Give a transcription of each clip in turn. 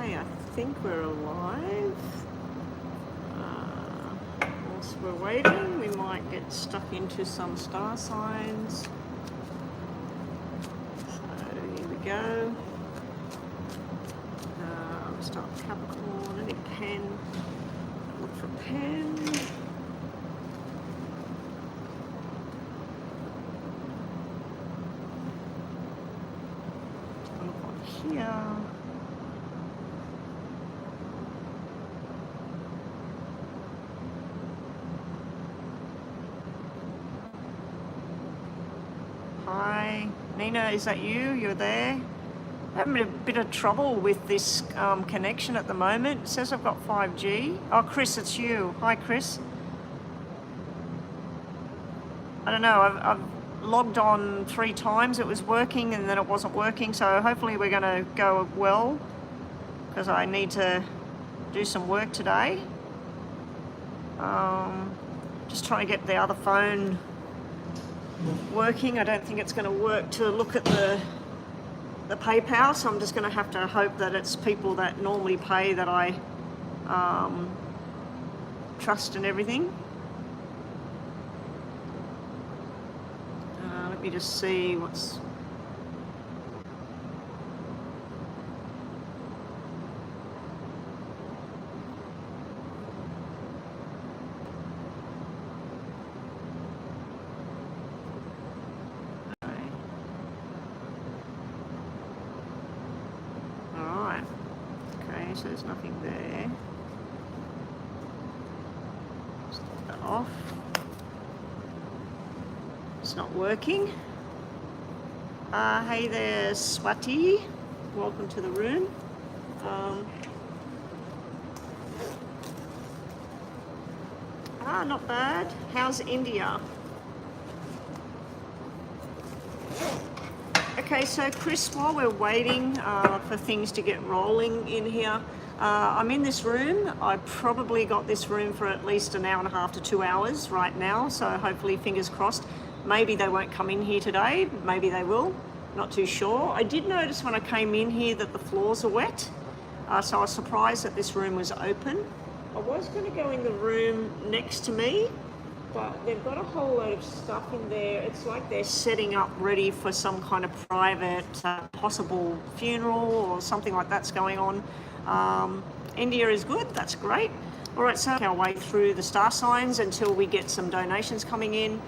Okay, I think we're alive. Whilst we're waiting, we might get stuck into some star signs. So here we go. Start Capricorn. I need a pen. Look for a pen. Look on here. Hi, Nina, is that you? You're there? Having a bit of trouble with this connection at the moment. It says I've got 5G. Oh, Chris, it's you. Hi, Chris. I don't know, I've logged on 3 times. It was working and then it wasn't working. So hopefully we're going to go well because I need to do some work today. Just trying to get the other phone working. I don't think it's going to work to look at the PayPal, so I'm just going to have to hope that it's people that normally pay that I trust and everything. Let me just see what's... So there's nothing there. Just take that off. It's not working. Hey there, Swati. Welcome to the room. Not bad. How's India? Okay, so Chris, while we're waiting for things to get rolling in here, I'm in this room. I probably got this room for at least an hour and a half to 2 hours right now, so hopefully, fingers crossed. Maybe they won't come in here today, maybe they will, not too sure. I did notice when I came in here that the floors are wet, so I was surprised that this room was open. I was going to go in the room next to me, but they've got a whole load of stuff in there. It's like they're setting up ready for some kind of private possible funeral or something like that's going on. India is good, that's great. All right, so our way through the star signs until we get some donations coming in.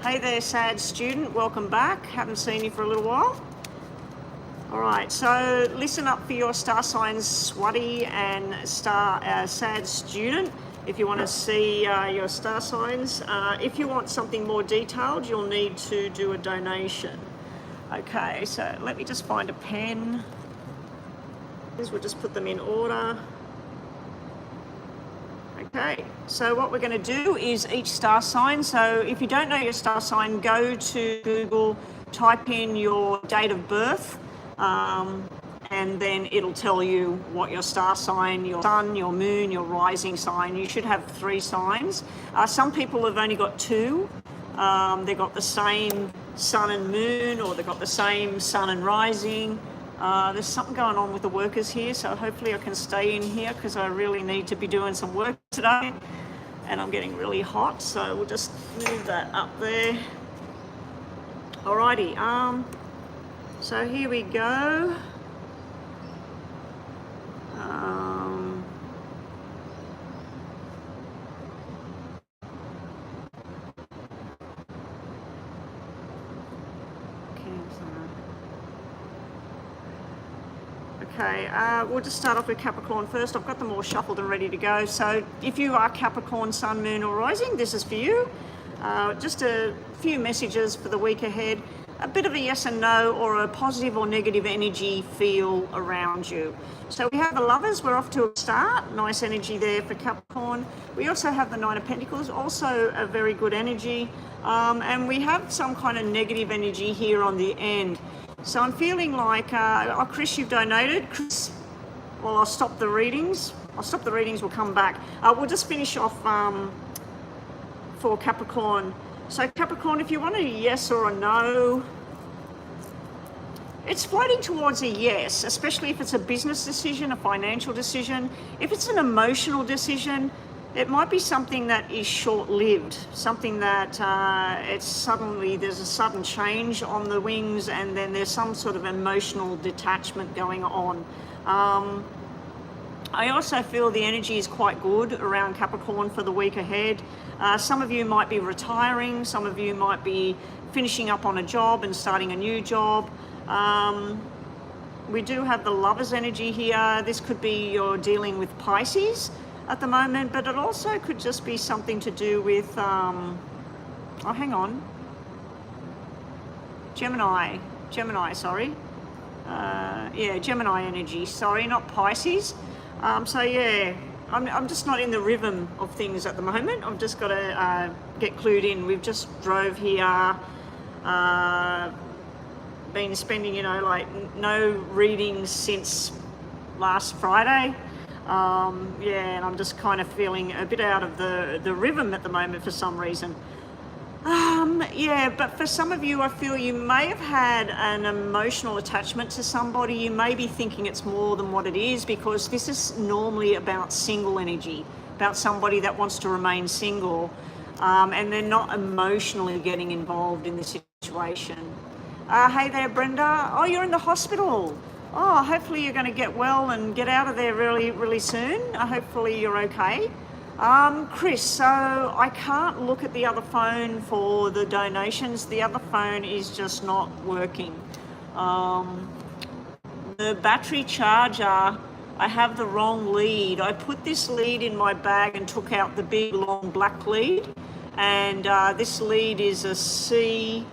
Hey there, sad student, welcome back. Haven't seen you for a little while. All right, so listen up for your star signs, Swati and sad student. If you want to see your star signs, if you want something more detailed, you'll need to do a donation. Okay, so let me just find a pen. We'll just put them in order. Okay, so what we're going to do is each star sign. So if you don't know your star sign, go to Google, type in your date of birth, and then it'll tell you what your star sign, your sun, your moon, your rising sign. You should have 3 signs. Some people have only got 2. They've got the same sun and moon, or they've got the same sun and rising. There's something going on with the workers here, so hopefully I can stay in here because I really need to be doing some work today. And I'm getting really hot, so we'll just move that up there. Alrighty, so here we go. Okay, we'll just start off with Capricorn first. I've got them all shuffled and ready to go. So if you are Capricorn, Sun, Moon or Rising, this is for you. Just a few messages for the week ahead. A bit of a yes and no, or a positive or negative energy feel around you. So we have the Lovers, we're off to a start. Nice energy there for Capricorn. We also have the Nine of Pentacles, also a very good energy. And we have some kind of negative energy here on the end. So I'm feeling like, oh, Chris, you've donated. Chris, well, I'll stop the readings. We'll come back. We'll just finish off for Capricorn. So Capricorn, if you want a yes or a no, It's floating towards a yes, especially if it's a business decision, a financial decision. If it's an emotional decision, it might be something that is short-lived, something that there's a sudden change on the wings, and then there's some sort of emotional detachment going on. I also feel the energy is quite good around Capricorn for the week ahead. Some of you might be retiring, some of you might be finishing up on a job and starting a new job. We do have the Lover's energy here. This could be you're dealing with Pisces at the moment, but it also could just be something to do with, oh, hang on. Gemini, sorry. Yeah, Gemini energy, sorry, not Pisces. So yeah, I'm just not in the rhythm of things at the moment. I've just got to get clued in. We've just drove here, been spending, you know, like no readings since last Friday. Yeah, and I'm just kind of feeling a bit out of the rhythm at the moment for some reason. Yeah, but for some of you, I feel you may have had an emotional attachment to somebody. You may be thinking it's more than what it is, because this is normally about single energy, about somebody that wants to remain single, and they're not emotionally getting involved in the situation. Hey there, Brenda. Oh, you're in the hospital. Oh, hopefully you're going to get well and get out of there really, really soon. Hopefully you're okay. Chris, so I can't look at the other phone for the donations. The other phone is just not working. The battery charger, I have the wrong lead. I put this lead in my bag and took out the big long black lead. And this lead is a C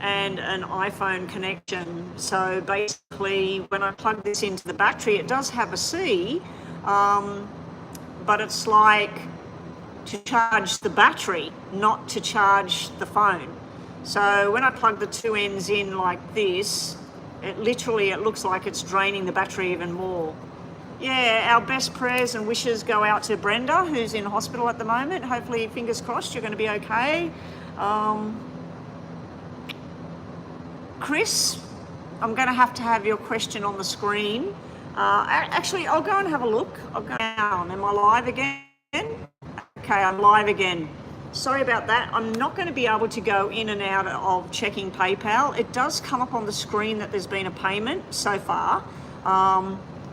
and an iPhone connection. So basically, when I plug this into the battery, it does have a C, but it's like to charge the battery, not to charge the phone. So when I plug the two ends in like this, it looks like it's draining the battery even more. Yeah, our best prayers and wishes go out to Brenda, who's in hospital at the moment. Hopefully, fingers crossed, you're going to be okay. Chris, I'm going to have your question on the screen. Actually, I'll go and have a look. I'll go down. Am I live again? Okay, I'm live again. Sorry about that. I'm not going to be able to go in and out of checking PayPal. It does come up on the screen that there's been a payment so far.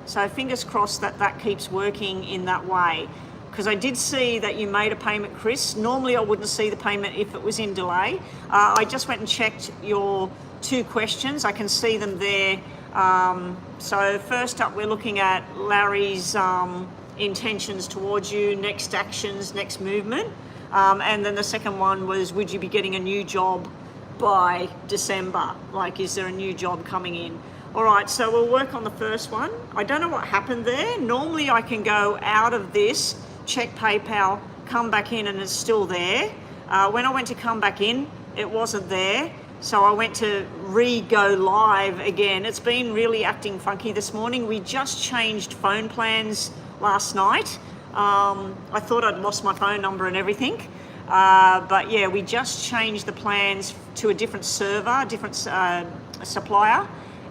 So fingers crossed that keeps working in that way. Because I did see that you made a payment, Chris. Normally I wouldn't see the payment if it was in delay. I just went and checked your 2 questions. I can see them there. So first up, we're looking at Larry's intentions towards you, next actions, next movement. And then the second one was, would you be getting a new job by December? Like, is there a new job coming in? All right, so we'll work on the first one. I don't know what happened there. Normally I can go out of this, check PayPal, come back in, and it's still there. When I went to come back in, it wasn't there. So I went to go live again. It's been really acting funky this morning. We just changed phone plans last night. I thought I'd lost my phone number and everything. But yeah, we just changed the plans to a different server, different supplier.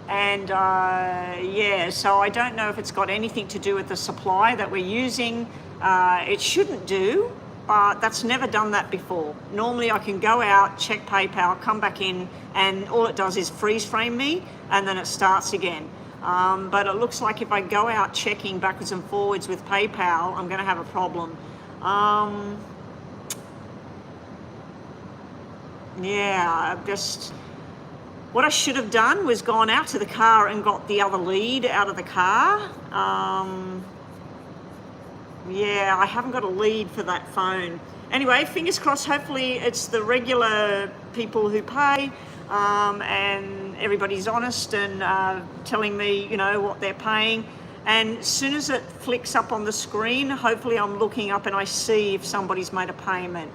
And yeah, so I don't know if it's got anything to do with the supply that we're using. It shouldn't do, but that's never done that before. Normally I can go out, check PayPal, come back in, and all it does is freeze frame me, and then it starts again. But it looks like if I go out checking backwards and forwards with PayPal, I'm going to have a problem. Yeah, what I should have done was gone out to the car and got the other lead out of the car. Yeah, I haven't got a lead for that phone. Anyway, fingers crossed, hopefully it's the regular people who pay, and everybody's honest and telling me, you know, what they're paying. And as soon as it flicks up on the screen, hopefully I'm looking up and I see if somebody's made a payment.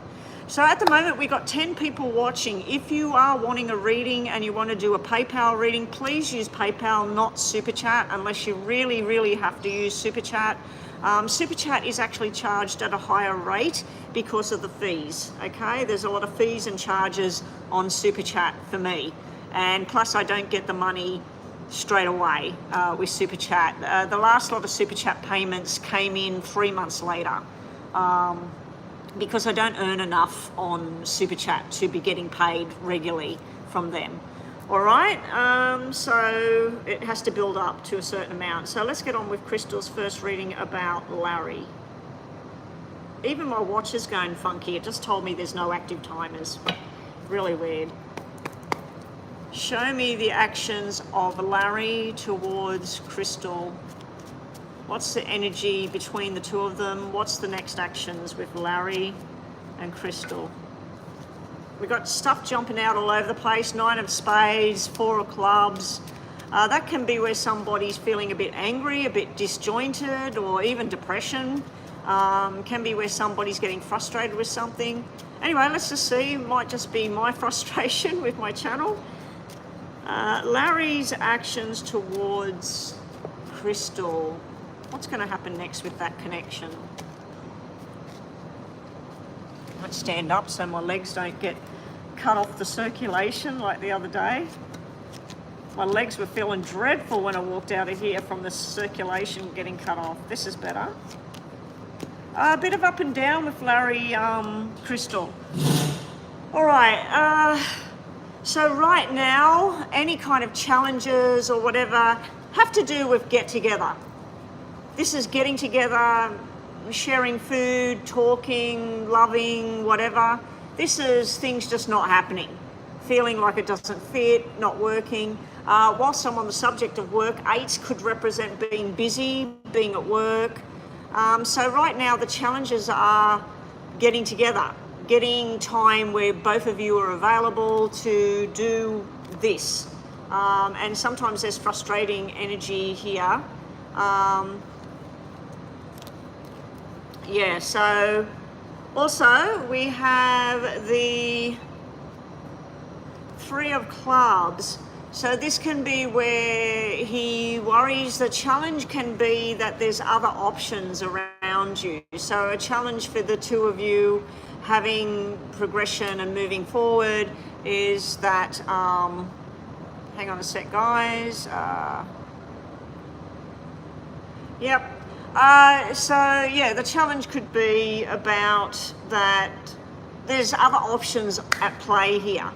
So at the moment, we've got 10 people watching. If you are wanting a reading and you want to do a PayPal reading, please use PayPal, not SUPACHAT, unless you really, really have to use SUPACHAT. SUPACHAT is actually charged at a higher rate because of the fees, okay? There's a lot of fees and charges on SUPACHAT for me. And plus, I don't get the money straight away with Super Chat. The last lot of Super Chat payments came in 3 months later because I don't earn enough on Super Chat to be getting paid regularly from them. All right, so it has to build up to a certain amount. So let's get on with Crystal's first reading about Larry. Even my watch is going funky. It just told me there's no active timers. Really weird. Show me the actions of Larry towards Crystal. What's the energy between the two of them? What's the next actions with Larry and Crystal? We've got stuff jumping out all over the place. 9 of spades, 4 of clubs. That can be where somebody's feeling a bit angry, a bit disjointed, or even depression. Can be where somebody's getting frustrated with something. Anyway, let's just see. It might just be my frustration with my channel. Larry's actions towards Crystal. What's going to happen next with that connection? Let's stand up so my legs don't get cut off the circulation like the other day. My legs were feeling dreadful when I walked out of here from the circulation getting cut off. This is better. A bit of up and down with Larry, Crystal. All right, so right now, any kind of challenges or whatever have to do with get together. This is getting together, sharing food, talking, loving, whatever. This is things just not happening. Feeling like it doesn't fit, not working. Whilst I'm on the subject of work, 8s could represent being busy, being at work. So right now the challenges are getting together, getting time where both of you are available to do this. And sometimes there's frustrating energy here. Yeah, so also we have the 3 of clubs. So this can be where he worries. The challenge can be that there's other options around you. So a challenge for the two of you having progression and moving forward is that, hang on a sec, guys. Yep. So yeah, the challenge could be about that there's other options at play here.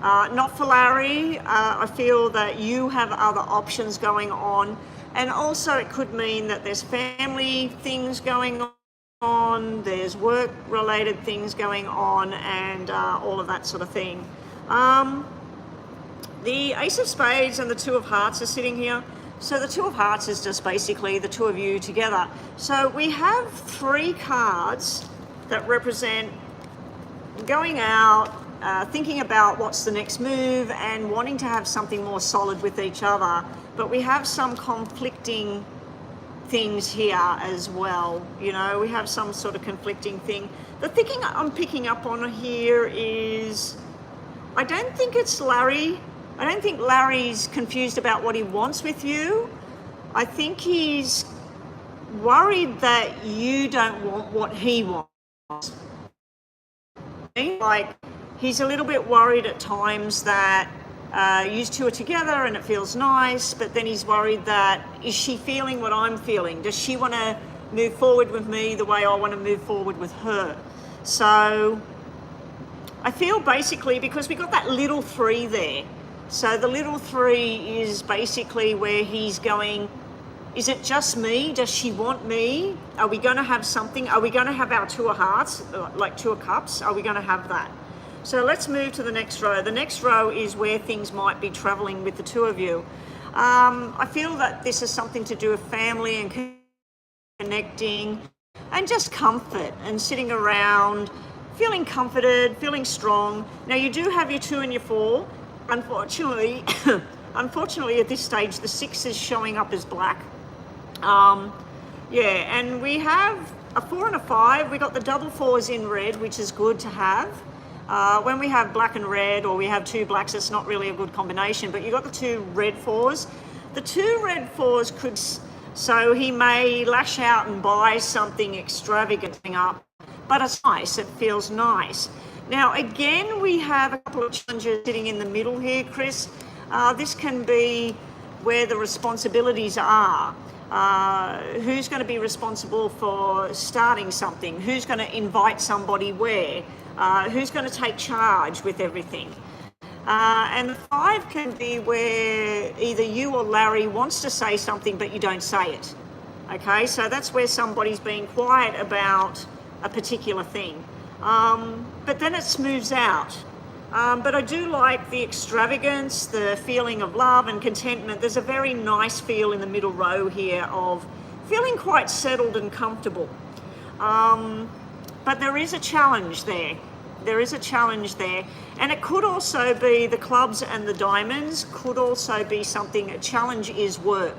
Not for Larry. I feel that you have other options going on, and also it could mean that there's family things going on, there's work related things going on, and all of that sort of thing. The Ace of Spades and the 2 of Hearts are sitting here. So the 2 of Hearts is just basically the two of you together. So we have 3 cards that represent going out, thinking about what's the next move and wanting to have something more solid with each other. But we have some conflicting things here as well. You know, we have some sort of conflicting thing. The thinking I'm picking up on here is, I don't think it's Larry. I don't think Larry's confused about what he wants with you. I think he's worried that you don't want what he wants. Like, he's a little bit worried at times that you two are together and it feels nice, but then he's worried that, is she feeling what I'm feeling? Does she want to move forward with me the way I want to move forward with her? So I feel basically, because we got that little 3 there, so the little 3 is basically where he's going, is it just me? Does she want me? Are we going to have something? Are we going to have our 2 of Hearts, like 2 of Cups? Are we going to have that? So let's move to the next row. The next row is where things might be traveling with the 2 of you. I feel that this is something to do with family and connecting and just comfort and sitting around, feeling comforted, feeling strong. Now you do have your 2 and your 4. Unfortunately, at this stage, the 6 is showing up as black. Yeah, and we have a 4 and a 5. We got the double 4s in red, which is good to have. When we have black and red, or we have 2 blacks, it's not really a good combination, but you got the 2 red 4s. The 2 red 4s could, so he may lash out and buy something extravagant up, but it's nice, it feels nice. Now again, we have a couple of challenges sitting in the middle here, Chris. This can be where the responsibilities are. Who's going to be responsible for starting something? Who's going to invite somebody where? Who's going to take charge with everything? And the 5 can be where either you or Larry wants to say something but you don't say it. Okay, so that's where somebody's being quiet about a particular thing. But then it smooths out. But I do like the extravagance, the feeling of love and contentment. There's a very nice feel in the middle row here of feeling quite settled and comfortable. But there is a challenge there. There is a challenge there. And it could also be the clubs and the diamonds, could also be something, a challenge is work.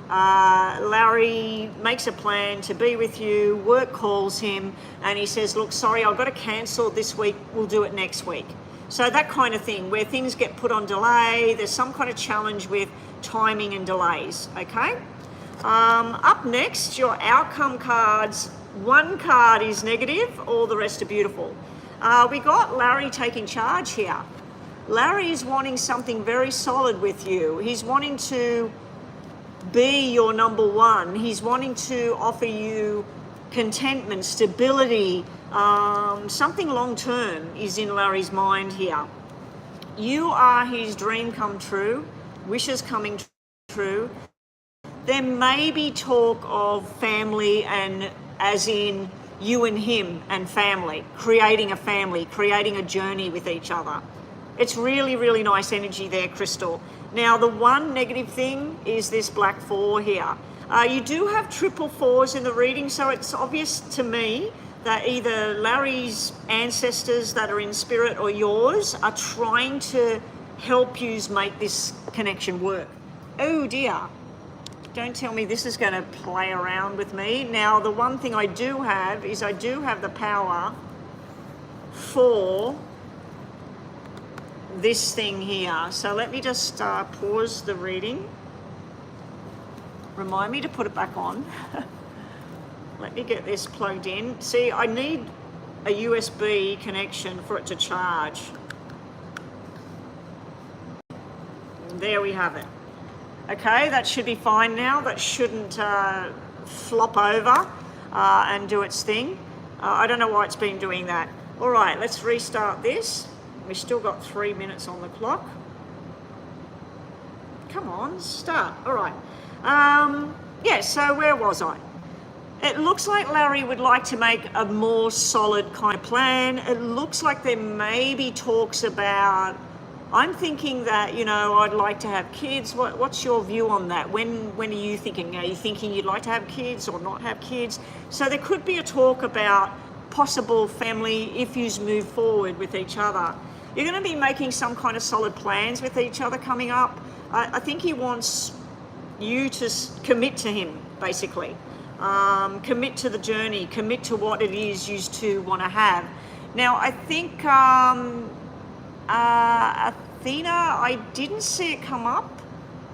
Larry makes a plan to be with you, work calls him, and he says, look, sorry, I've got to cancel this week, we'll do it next week. So that kind of thing, where things get put on delay, there's some kind of challenge with timing and delays, okay? Up next, your outcome cards. 1 card is negative, all the rest are beautiful. We got Larry taking charge here. Larry is wanting something very solid with you. He's wanting to be your number 1. He's wanting to offer you contentment, stability, something long-term is in Larry's mind here. You are his dream come true, wishes coming true. There may be talk of family, and as in you and him and family, creating a journey with each other. It's really, really nice energy there, Crystal. Now, the one negative thing is this black 4 here. You do have triple 4s in the reading, so it's obvious to me that either Larry's ancestors that are in spirit or yours are trying to help you make this connection work. Oh dear. Don't tell me this is going to play around with me. Now, the one thing I do have is I do have the power for this thing here. So let me just pause the reading. Remind me to put it back on. Let me get this plugged in. See, I need a USB connection for it to charge. There we have it. Okay, that should be fine now. That shouldn't flop over and do its thing. I don't know why it's been doing that. All right, let's restart this. We've still got 3 minutes on the clock. Come on, start. All right. Yeah, so where was I? It looks like Larry would like to make a more solid kind of plan. It looks like there may be talks about, I'm thinking that, you know, I'd like to have kids. What's your view on that? When are you thinking? Are you thinking you'd like to have kids or not have kids? So there could be a talk about possible family if you move forward with each other. You're going to be making some kind of solid plans with each other coming up. I think he wants you to commit to him, basically. Commit to the journey, commit to what it is you two want to have. Now, I think Athena, I didn't see it come up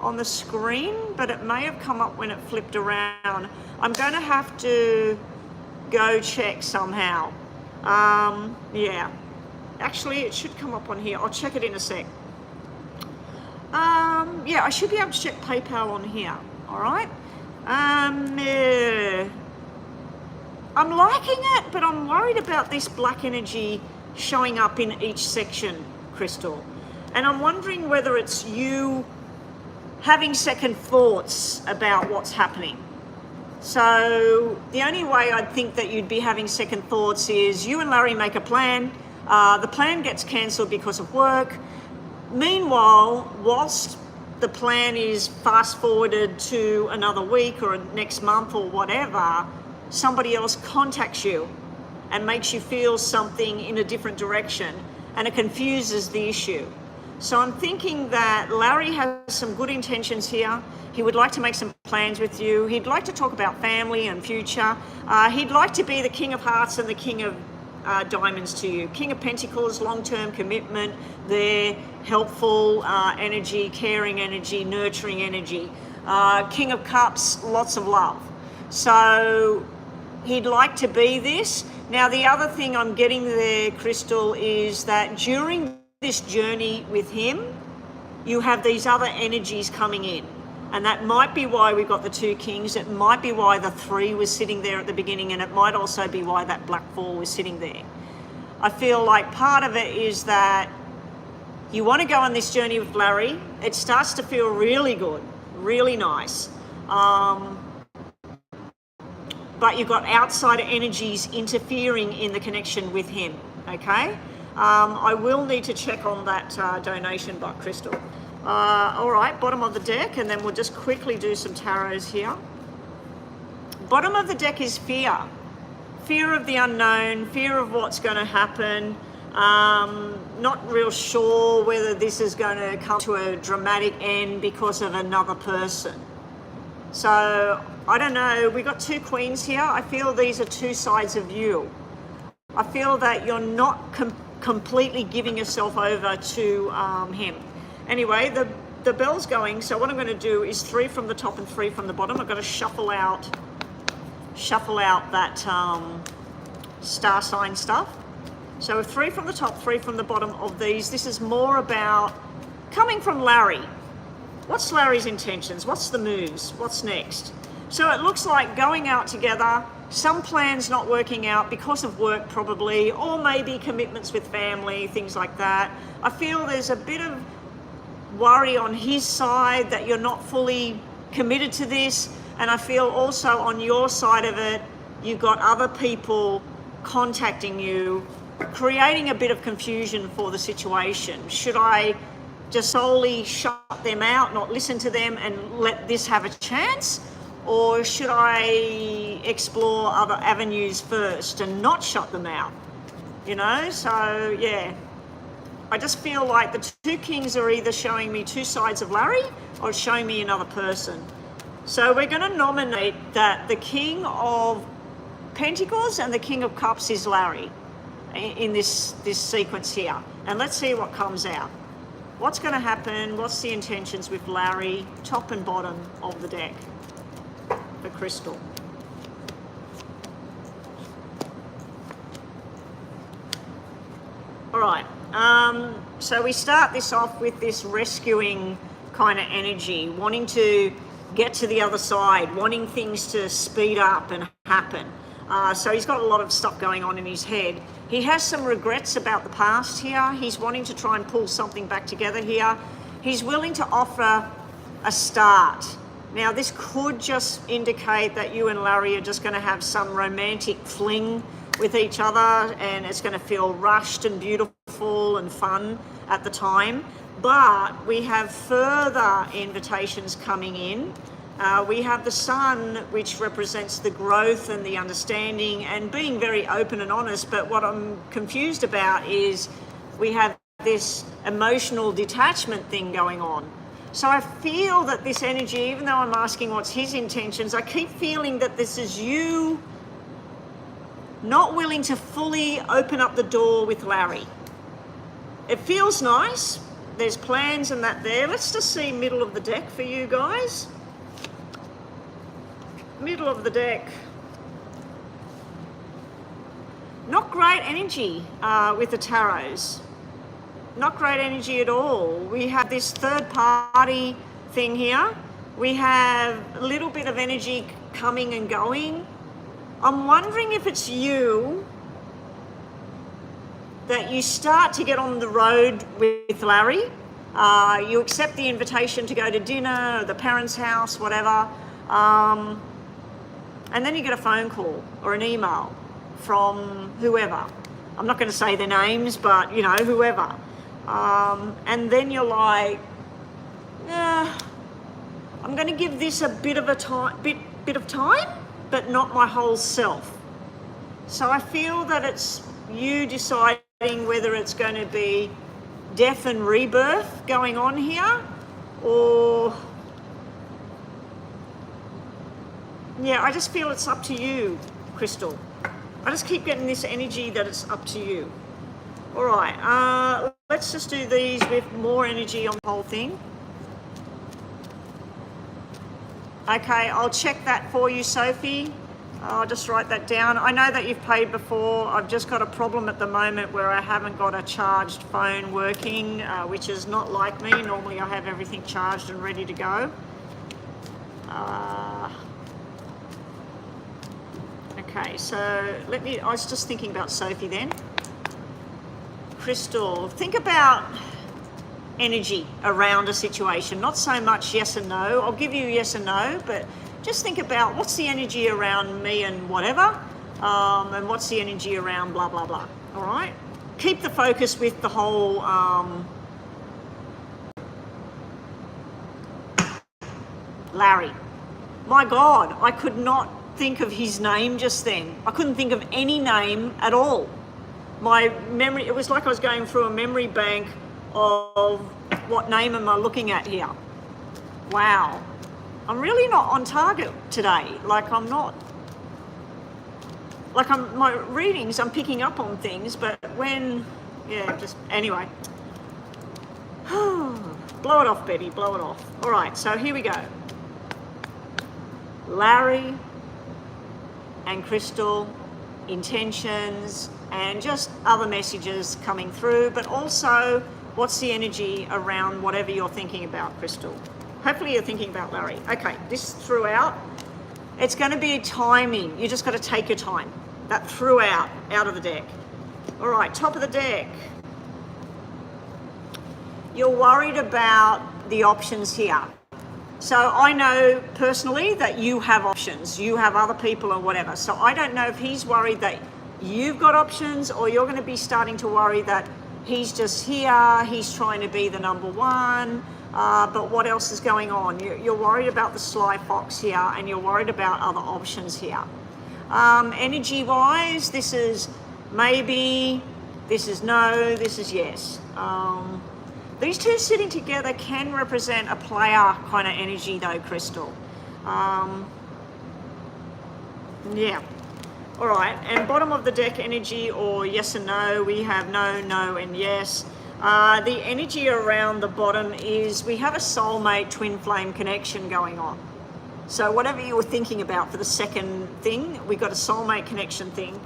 on the screen, but it may have come up when it flipped around. I'm going to have to go check somehow. Yeah, actually it should come up on here. I'll check it in a sec. Yeah, I should be able to check PayPal on here. All right. I'm liking it, but I'm worried about this black energy showing up in each section, Crystal. And I'm wondering whether it's you having second thoughts about what's happening. So the only way I'd think that you'd be having second thoughts is you and Larry make a plan. The plan gets cancelled because of work. Meanwhile, whilst the plan is fast forwarded to another week or next month or whatever, somebody else contacts you and makes you feel something in a different direction, and it confuses the issue. So I'm thinking that Larry has some good intentions here. He would like to make some plans with you. He'd like to talk about family and future. He'd like to be the King of Hearts and the King of Diamonds to you. King of Pentacles, long-term commitment there, helpful energy, caring energy, nurturing energy. King of Cups, lots of love. So he'd like to be this. Now, the other thing I'm getting there, Crystal, is that during this journey with him, you have these other energies coming in. And that might be why we got the 2 kings. It might be why the 3 was sitting there at the beginning, and it might also be why that black 4 was sitting there. I feel like part of it is that you want to go on this journey with Larry. It starts to feel really good, really nice. But you've got outsider energies interfering in the connection with him, okay? I will need to check on that donation by Crystal. All right, bottom of the deck, and then we'll just quickly do some tarots here. Bottom of the deck is fear. Fear of the unknown, fear of what's going to happen. Not real sure whether this is going to come to a dramatic end because of another person. So, I don't know, we got 2 queens here. I feel these are 2 sides of you. I feel that you're not completely giving yourself over to him. Anyway, the bell's going, so what I'm going to do is 3 from the top and 3 from the bottom. I'm going to shuffle out that star sign stuff. So 3 from the top, 3 from the bottom of these. This is more about coming from Larry. What's Larry's intentions? What's the moves? What's next? So it looks like going out together, some plans not working out because of work probably, or maybe commitments with family, things like that. I feel there's a bit of worry on his side that you're not fully committed to this, and I feel also on your side of it, you've got other people contacting you, creating a bit of confusion for the situation. Should I just solely shut them out, not listen to them, and let this have a chance? Or should I explore other avenues first and not shut them out? You know, so yeah. I just feel like the 2 kings are either showing me 2 sides of Larry or showing me another person. So we're going to nominate that the King of Pentacles and the King of Cups is Larry in this sequence here. And let's see what comes out. What's going to happen? What's the intentions with Larry, top and bottom of the deck for Crystal? All right. So we start this off with this rescuing kind of energy, wanting to get to the other side, wanting things to speed up and happen. So he's got a lot of stuff going on in his head. He has some regrets about the past here. He's wanting to try and pull something back together here. He's willing to offer a start. Now, this could just indicate that you and Larry are just going to have some romantic fling with each other, and it's going to feel rushed and beautiful and fun at the time. But we have further invitations coming in. We have the sun, which represents the growth and the understanding and being very open and honest. But what I'm confused about is we have this emotional detachment thing going on. So I feel that this energy, even though I'm asking what's his intentions, I keep feeling that this is you not willing to fully open up the door with Larry. It feels nice. There's plans and that there. Let's just see middle of the deck for you guys. Middle of the deck. Not great energy with the tarots. Not great energy at all. We have this third party thing here. We have a little bit of energy coming and going. I'm wondering if it's you that you start to get on the road with Larry. You accept the invitation to go to dinner, or the parents' house, whatever. And then you get a phone call or an email from whoever. I'm not going to say their names, but, you know, whoever. And then you're like, I'm going to give this a bit of time, but not my whole self. So I feel that it's you deciding whether it's going to be death and rebirth going on here, or yeah, I just feel it's up to you, Crystal. I just keep getting this energy that it's up to you. All right, let's just do these with more energy on the whole thing. Okay, I'll check that for you, Sophie. I'll just write that down. I know that you've paid before. I've just got a problem at the moment where I haven't got a charged phone working, which is not like me. Normally I have everything charged and ready to go. Okay, so I was just thinking about Sophie then. Crystal, think about energy around a situation, not so much yes and no. I'll give you yes and no, but just think about what's the energy around me and whatever, and what's the energy around blah, blah, blah, all right? Keep the focus with the whole Larry. My God, I could not think of his name just then. I couldn't think of any name at all. My memory, it was like I was going through a memory bank of what name am I looking at here. Wow. I'm really not on target today. My readings, I'm picking up on things, but anyway. Blow it off, Betty, blow it off. All right, so here we go. Larry and Crystal, intentions, and just other messages coming through, but also what's the energy around whatever you're thinking about, Crystal. Hopefully you're thinking about Larry. Okay, this throughout, it's going to be timing. You just got to take your time. That throughout, out of the deck. All right, top of the deck. You're worried about the options here. So I know personally that you have options. You have other people or whatever. So I don't know if he's worried that you've got options, or you're going to be starting to worry that he's just here, he's trying to be the number one, but what else is going on? You're worried about the sly fox here, and you're worried about other options here. Energy-wise, this is maybe, this is no, this is yes. These two sitting together can represent a player kind of energy though, Crystal. Yeah. All right, and bottom of the deck energy, or yes and no, we have no, no, and yes. The energy around the bottom is we have a soulmate twin flame connection going on. So whatever you were thinking about for the second thing, we've got a soulmate connection thing.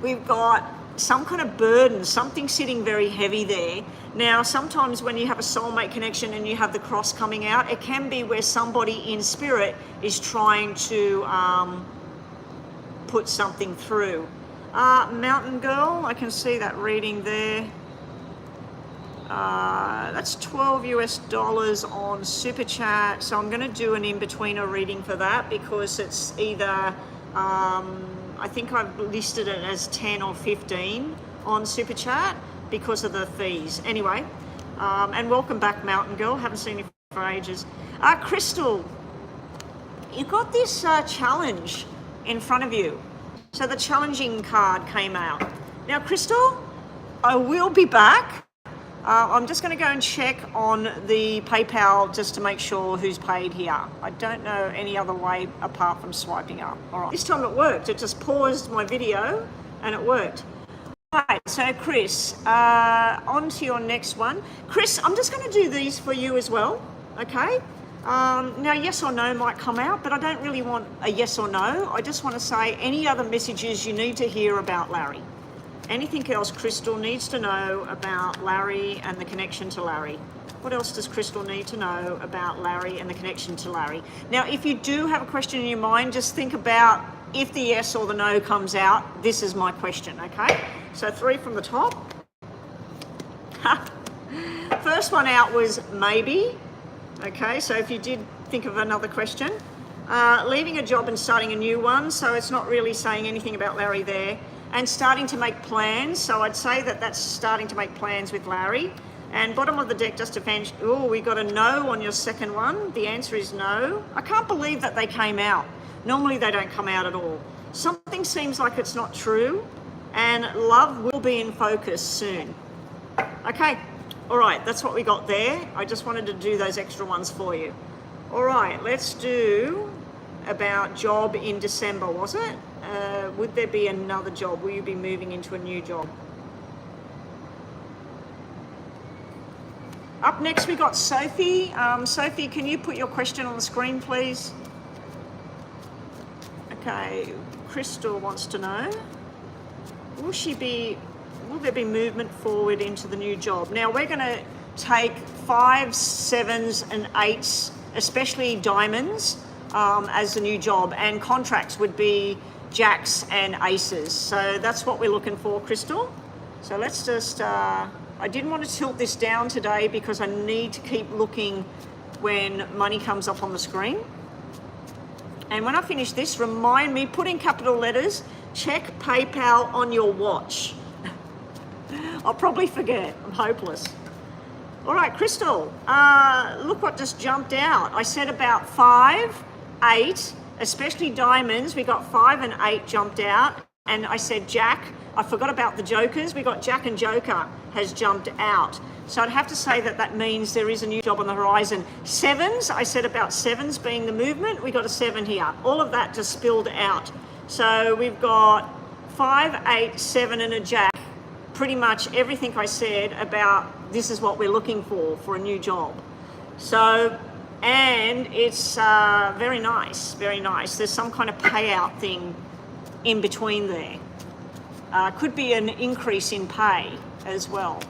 We've got some kind of burden, something sitting very heavy there. Now, sometimes when you have a soulmate connection and you have the cross coming out, it can be where somebody in spirit is trying to put something through. Mountain Girl, I can see that reading there. That's $12 US on Super Chat. So I'm going to do an in-betweener reading for that, because it's either, I think I've listed it as 10 or 15 on Super Chat because of the fees. Anyway, and welcome back, Mountain Girl. Haven't seen you for ages. Crystal, you got this challenge in front of you. So the challenging card came out. Now, Crystal, I will be back. I'm just going to go and check on the PayPal just to make sure who's paid here. I don't know any other way apart from swiping up. All right. This time it worked. It just paused my video and it worked. All right, so Chris, on to your next one. Chris, I'm just going to do these for you as well, okay? Now, yes or no might come out, but I don't really want a yes or no. I just want to say any other messages you need to hear about Larry. Anything else Crystal needs to know about Larry and the connection to Larry? What else does Crystal need to know about Larry and the connection to Larry? Now, if you do have a question in your mind, just think about if the yes or the no comes out, this is my question, okay? So 3 from the top. First one out was maybe. Okay, so if you did think of another question. Leaving a job and starting a new one, so it's not really saying anything about Larry there. And starting to make plans, so I'd say that that's starting to make plans with Larry. And bottom of the deck, just to finish, oh, we got a no on your second one. The answer is no. I can't believe that they came out. Normally they don't come out at all. Something seems like it's not true, and love will be in focus soon. Okay, all right, that's what we got there. I just wanted to do those extra ones for you. All right, let's do about job in December, was it? Would there be another job? Will you be moving into a new job? Up next, we got Sophie. Sophie, can you put your question on the screen, please? Okay, Crystal wants to know, will there be movement forward into the new job? Now, we're going to take 5s, 7s, and 8s, especially diamonds, as a new job, and contracts would be jacks and aces. So that's what we're looking for, Crystal. So let's just, I didn't want to tilt this down today because I need to keep looking when money comes up on the screen. And when I finish this, remind me, put in capital letters, check PayPal on your watch. I'll probably forget, I'm hopeless. All right, Crystal, look what just jumped out. I said about 5, 8, especially diamonds, we got 5 and 8 jumped out. And I said Jack, I forgot about the jokers. We got Jack and Joker has jumped out. So I'd have to say that that means there is a new job on the horizon. 7s, I said about 7s being the movement. We got a 7 here. All of that just spilled out. So we've got 5, 8, 7 and a Jack. Pretty much everything I said about this is what we're looking for a new job. So, and it's very nice, very nice. There's some kind of payout thing in between there. Could be an increase in pay as well,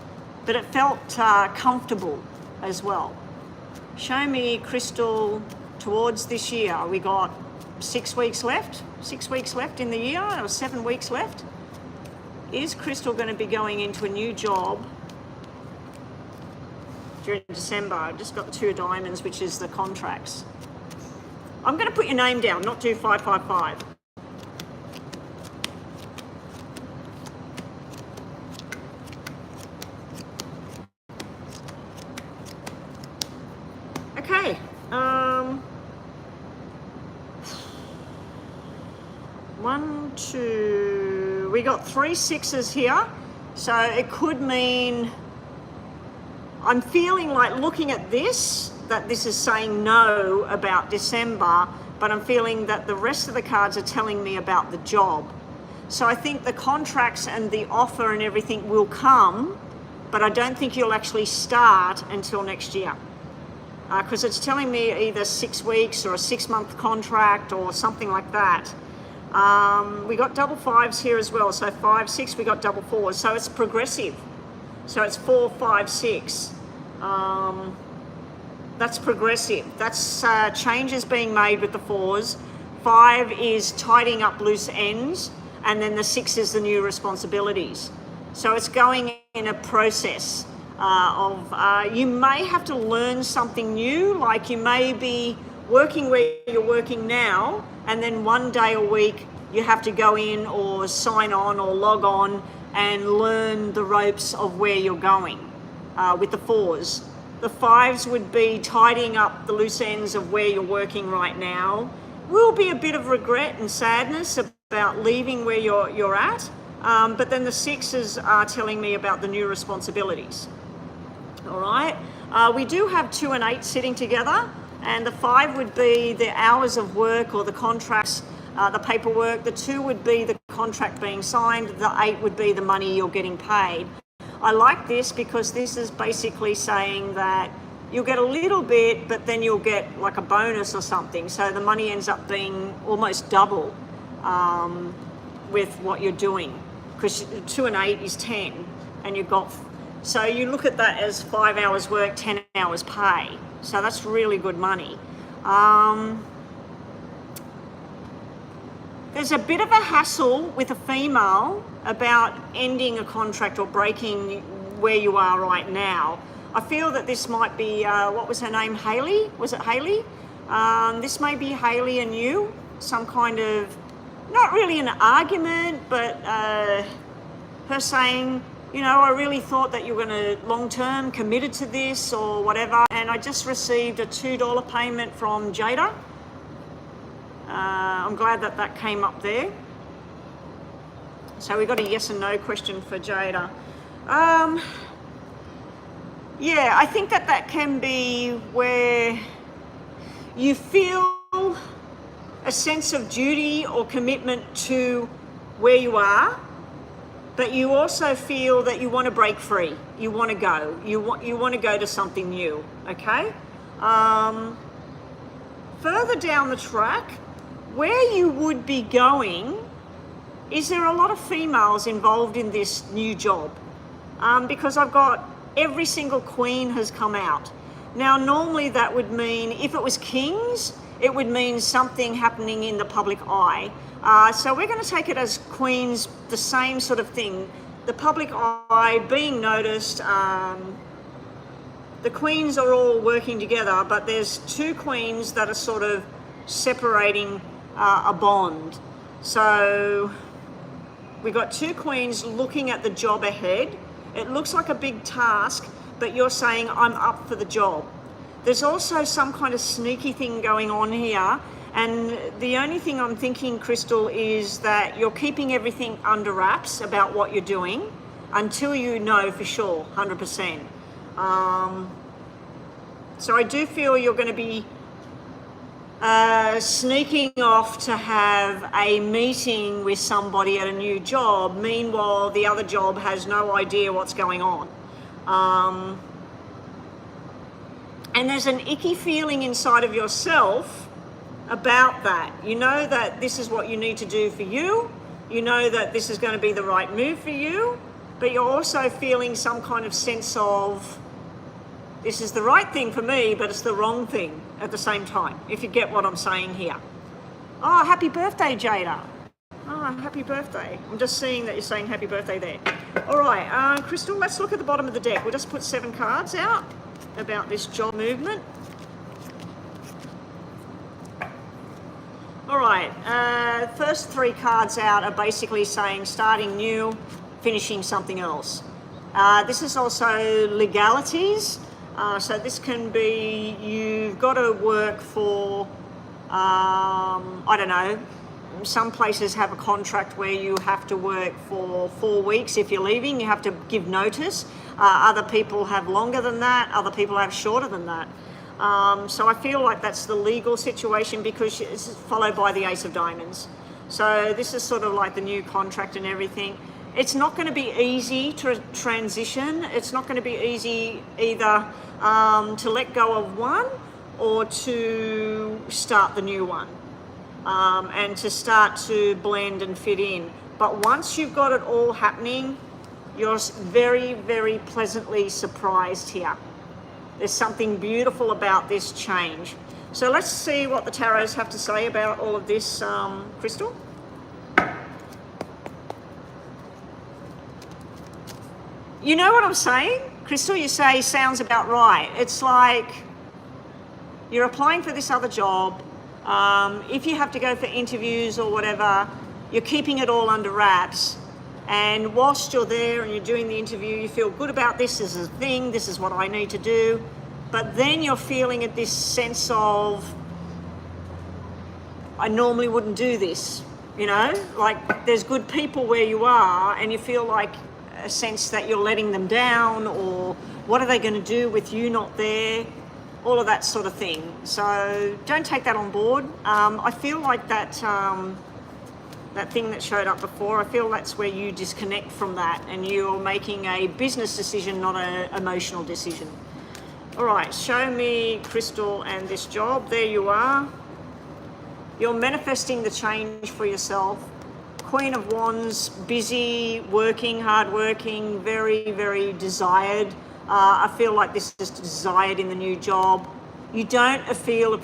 but it felt comfortable as well. Show me, Crystal, towards this year. We got 6 weeks left, 6 weeks left in the year, or 7 weeks left. Is Crystal going to be going into a new job during December? I've just got the 2 of diamonds, which is the contracts. I'm going to put your name down, not do 555. Okay. 1, 2. We got 3 6s here, so it could mean I'm feeling like looking at this, that this is saying no about December, but I'm feeling that the rest of the cards are telling me about the job. So I think the contracts and the offer and everything will come, but I don't think you'll actually start until next year. Because it's telling me either 6 weeks or a 6-month contract or something like that. We got double 5s here as well. So 5, 6, we got double 4s. So it's progressive. So it's 4, 5, 6. That's progressive. That's changes being made with the 4s. 5 is tidying up loose ends. And then the 6 is the new responsibilities. So it's going in a process. You may have to learn something new, like you may be working where you're working now, and then one day a week you have to go in or sign on or log on and learn the ropes of where you're going with the 4s. The 5s would be tidying up the loose ends of where you're working right now. Will be a bit of regret and sadness about leaving where you're at, but then the 6s are telling me about the new responsibilities. All right, we do have 2 and 8 sitting together, and the 5 would be the hours of work or the contracts, the paperwork. The 2 would be the contract being signed. The 8 would be the money you're getting paid. I like this because this is basically saying that you'll get a little bit, but then you'll get like a bonus or something. So the money ends up being almost double with what you're doing, because 2 and 8 is 10, and you've got. So you look at that as 5 hours work, 10 hours pay. So that's really good money. There's a bit of a hassle with a female about ending a contract or breaking where you are right now. I feel that this might be, what was her name, Hayley? Was it Hayley? This may be Hayley and you, some kind of, not really an argument, but her saying, you know, I really thought that you were going to long-term committed to this or whatever, and I just received a $2 payment from Jada. I'm glad that that came up there. So we got a yes and no question for Jada. Yeah, I think that that can be where you feel a sense of duty or commitment to where you are, but you also feel that you want to break free. You want to go. You want to go to something new, okay? Further down the track, where you would be going, is there a lot of females involved in this new job? Because I've got every single queen has come out. Now, normally that would mean if it was kings, it would mean something happening in the public eye. So we're going to take it as Queens, the same sort of thing. The public eye, being noticed, the Queens are all working together, but there's two Queens that are sort of separating a bond. So we've got two Queens looking at the job ahead. It looks like a big task, but you're saying, I'm up for the job. There's also some kind of sneaky thing going on here. And the only thing I'm thinking, Crystal, is that you're keeping everything under wraps about what you're doing until you know for sure, 100%. So I do feel you're going to be sneaking off to have a meeting with somebody at a new job. Meanwhile, the other job has no idea what's going on. And there's an icky feeling inside of yourself about that. You know that this is what you need to do for you. You know that this is going to be the right move for you, but you're also feeling some kind of sense of, this is the right thing for me, but it's the wrong thing at the same time, if you get what I'm saying here. Oh, happy birthday, Jada. Oh, happy birthday. I'm just seeing that you're saying happy birthday there. All right, Crystal, let's look at the bottom of the deck. We'll just put 7 cards out about this job movement. All right, first 3 cards out are basically saying starting new, finishing something else. This is also legalities. So this can be, you've got to work for, I don't know, some places have a contract where you have to work for 4 weeks. If you're leaving, you have to give notice. Other people have longer than that. Other people have shorter than that. So I feel like that's the legal situation, because it's followed by the Ace of Diamonds. So this is sort of like the new contract and everything. It's not going to be easy to transition. It's not going to be easy either to let go of one or to start the new one, and to start to blend and fit in. But once you've got it all happening, you're very, very pleasantly surprised here. There's something beautiful about this change. So let's see what the tarots have to say about all of this, Crystal. You know what I'm saying, Crystal? You say sounds about right. It's like you're applying for this other job. If you have to go for interviews or whatever, you're keeping it all under wraps. And whilst you're there and you're doing the interview, you feel good about this is a thing, this is what I need to do. But then you're feeling at this sense of, I normally wouldn't do this, you know? Like there's good people where you are and you feel like a sense that you're letting them down, or what are they going to do with you not there? All of that sort of thing. So don't take that on board. I feel like that thing that showed up before, I feel that's where you disconnect from that and you're making a business decision, not an emotional decision. All right, show me Crystal and this job. There you are. You're manifesting the change for yourself. Queen of Wands, busy, working, hardworking, very, very desired. I feel like this is desired in the new job. You don't feel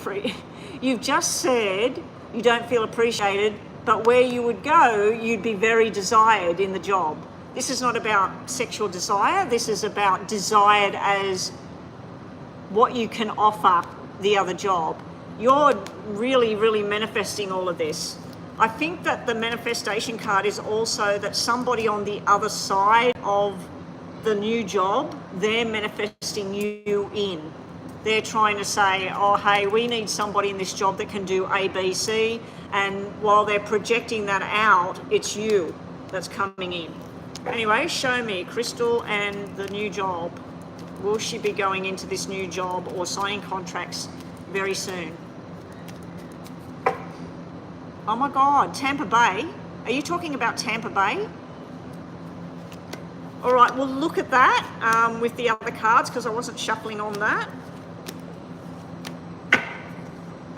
you've just said you don't feel appreciated, but where you would go, you'd be very desired in the job. This is not about sexual desire. This is about desired as what you can offer the other job. You're really, really manifesting all of this. I think that the manifestation card is also that somebody on the other side of the new job, they're manifesting you in. They're trying to say, oh, hey, we need somebody in this job that can do A, B, C. And while they're projecting that out, it's you that's coming in. Anyway, show me Crystal and the new job. Will she be going into this new job or signing contracts very soon? Oh my God, Tampa Bay. Are you talking about Tampa Bay? All right, we'll look at that with the other cards because I wasn't shuffling on that.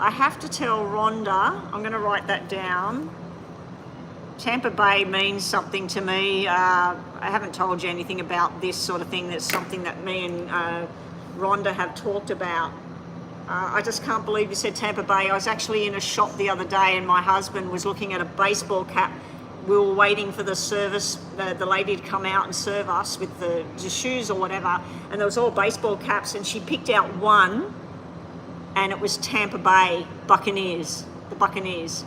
I have to tell Rhonda, I'm going to write that down. Tampa Bay means something to me. I haven't told you anything about this sort of thing. That's something that me and Rhonda have talked about. I just can't believe you said Tampa Bay. I was actually in a shop the other day and my husband was looking at a baseball cap. We were waiting for the service, the lady to come out and serve us with the shoes or whatever, and there was all baseball caps, and she picked out one, and it was Tampa Bay Buccaneers, the Buccaneers.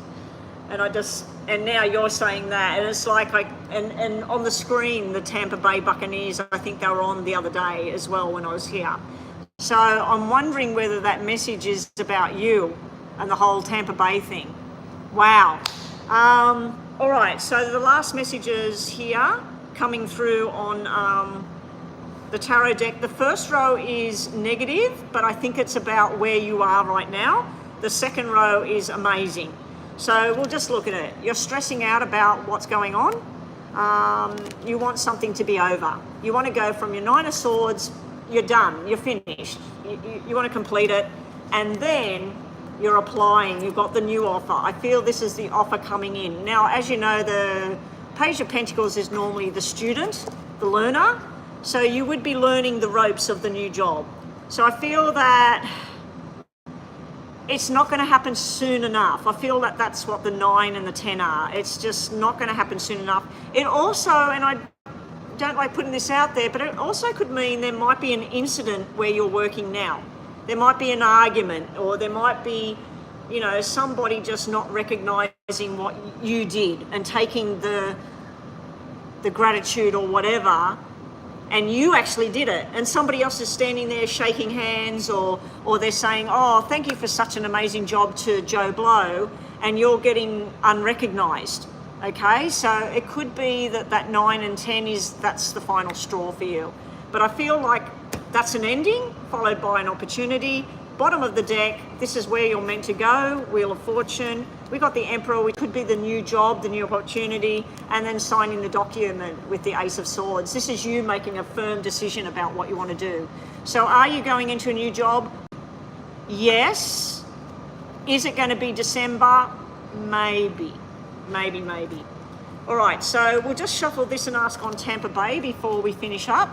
And now you're saying that, and it's like, and on the screen, the Tampa Bay Buccaneers, I think they were on the other day as well when I was here. So I'm wondering whether that message is about you and the whole Tampa Bay thing. Wow. All right, so the last messages here coming through on the tarot deck. The first row is negative, but I think it's about where you are right now. The second row is amazing. So we'll just look at it. You're stressing out about what's going on. You want something to be over. You want to go from your Nine of Swords, you're done, you're finished. You want to complete it, and then you're applying. You've got the new offer. I feel this is the offer coming in. Now, as you know, the Page of Pentacles is normally the student, the learner. So you would be learning the ropes of the new job. So I feel that it's not going to happen soon enough. I feel that that's what the 9 and the 10 are. It's just not going to happen soon enough. It also, and I don't like putting this out there, but it also could mean there might be an incident where you're working now. There might be an argument, or there might be, you know, somebody just not recognizing what you did and taking the gratitude or whatever, and you actually did it, and somebody else is standing there shaking hands, or they're saying, oh, thank you for such an amazing job to Joe Blow, and you're getting unrecognized. Okay, so it could be that 9 and 10 that's the final straw for you. But I feel like that's an ending followed by an opportunity. Bottom of the deck, this is where you're meant to go. Wheel of Fortune. We got the Emperor, which could be the new job, the new opportunity, and then signing the document with the Ace of Swords. This is you making a firm decision about what you want to do. So are you going into a new job? Yes. Is it going to be December? Maybe. Maybe. All right, so we'll just shuffle this and ask on Tampa Bay before we finish up.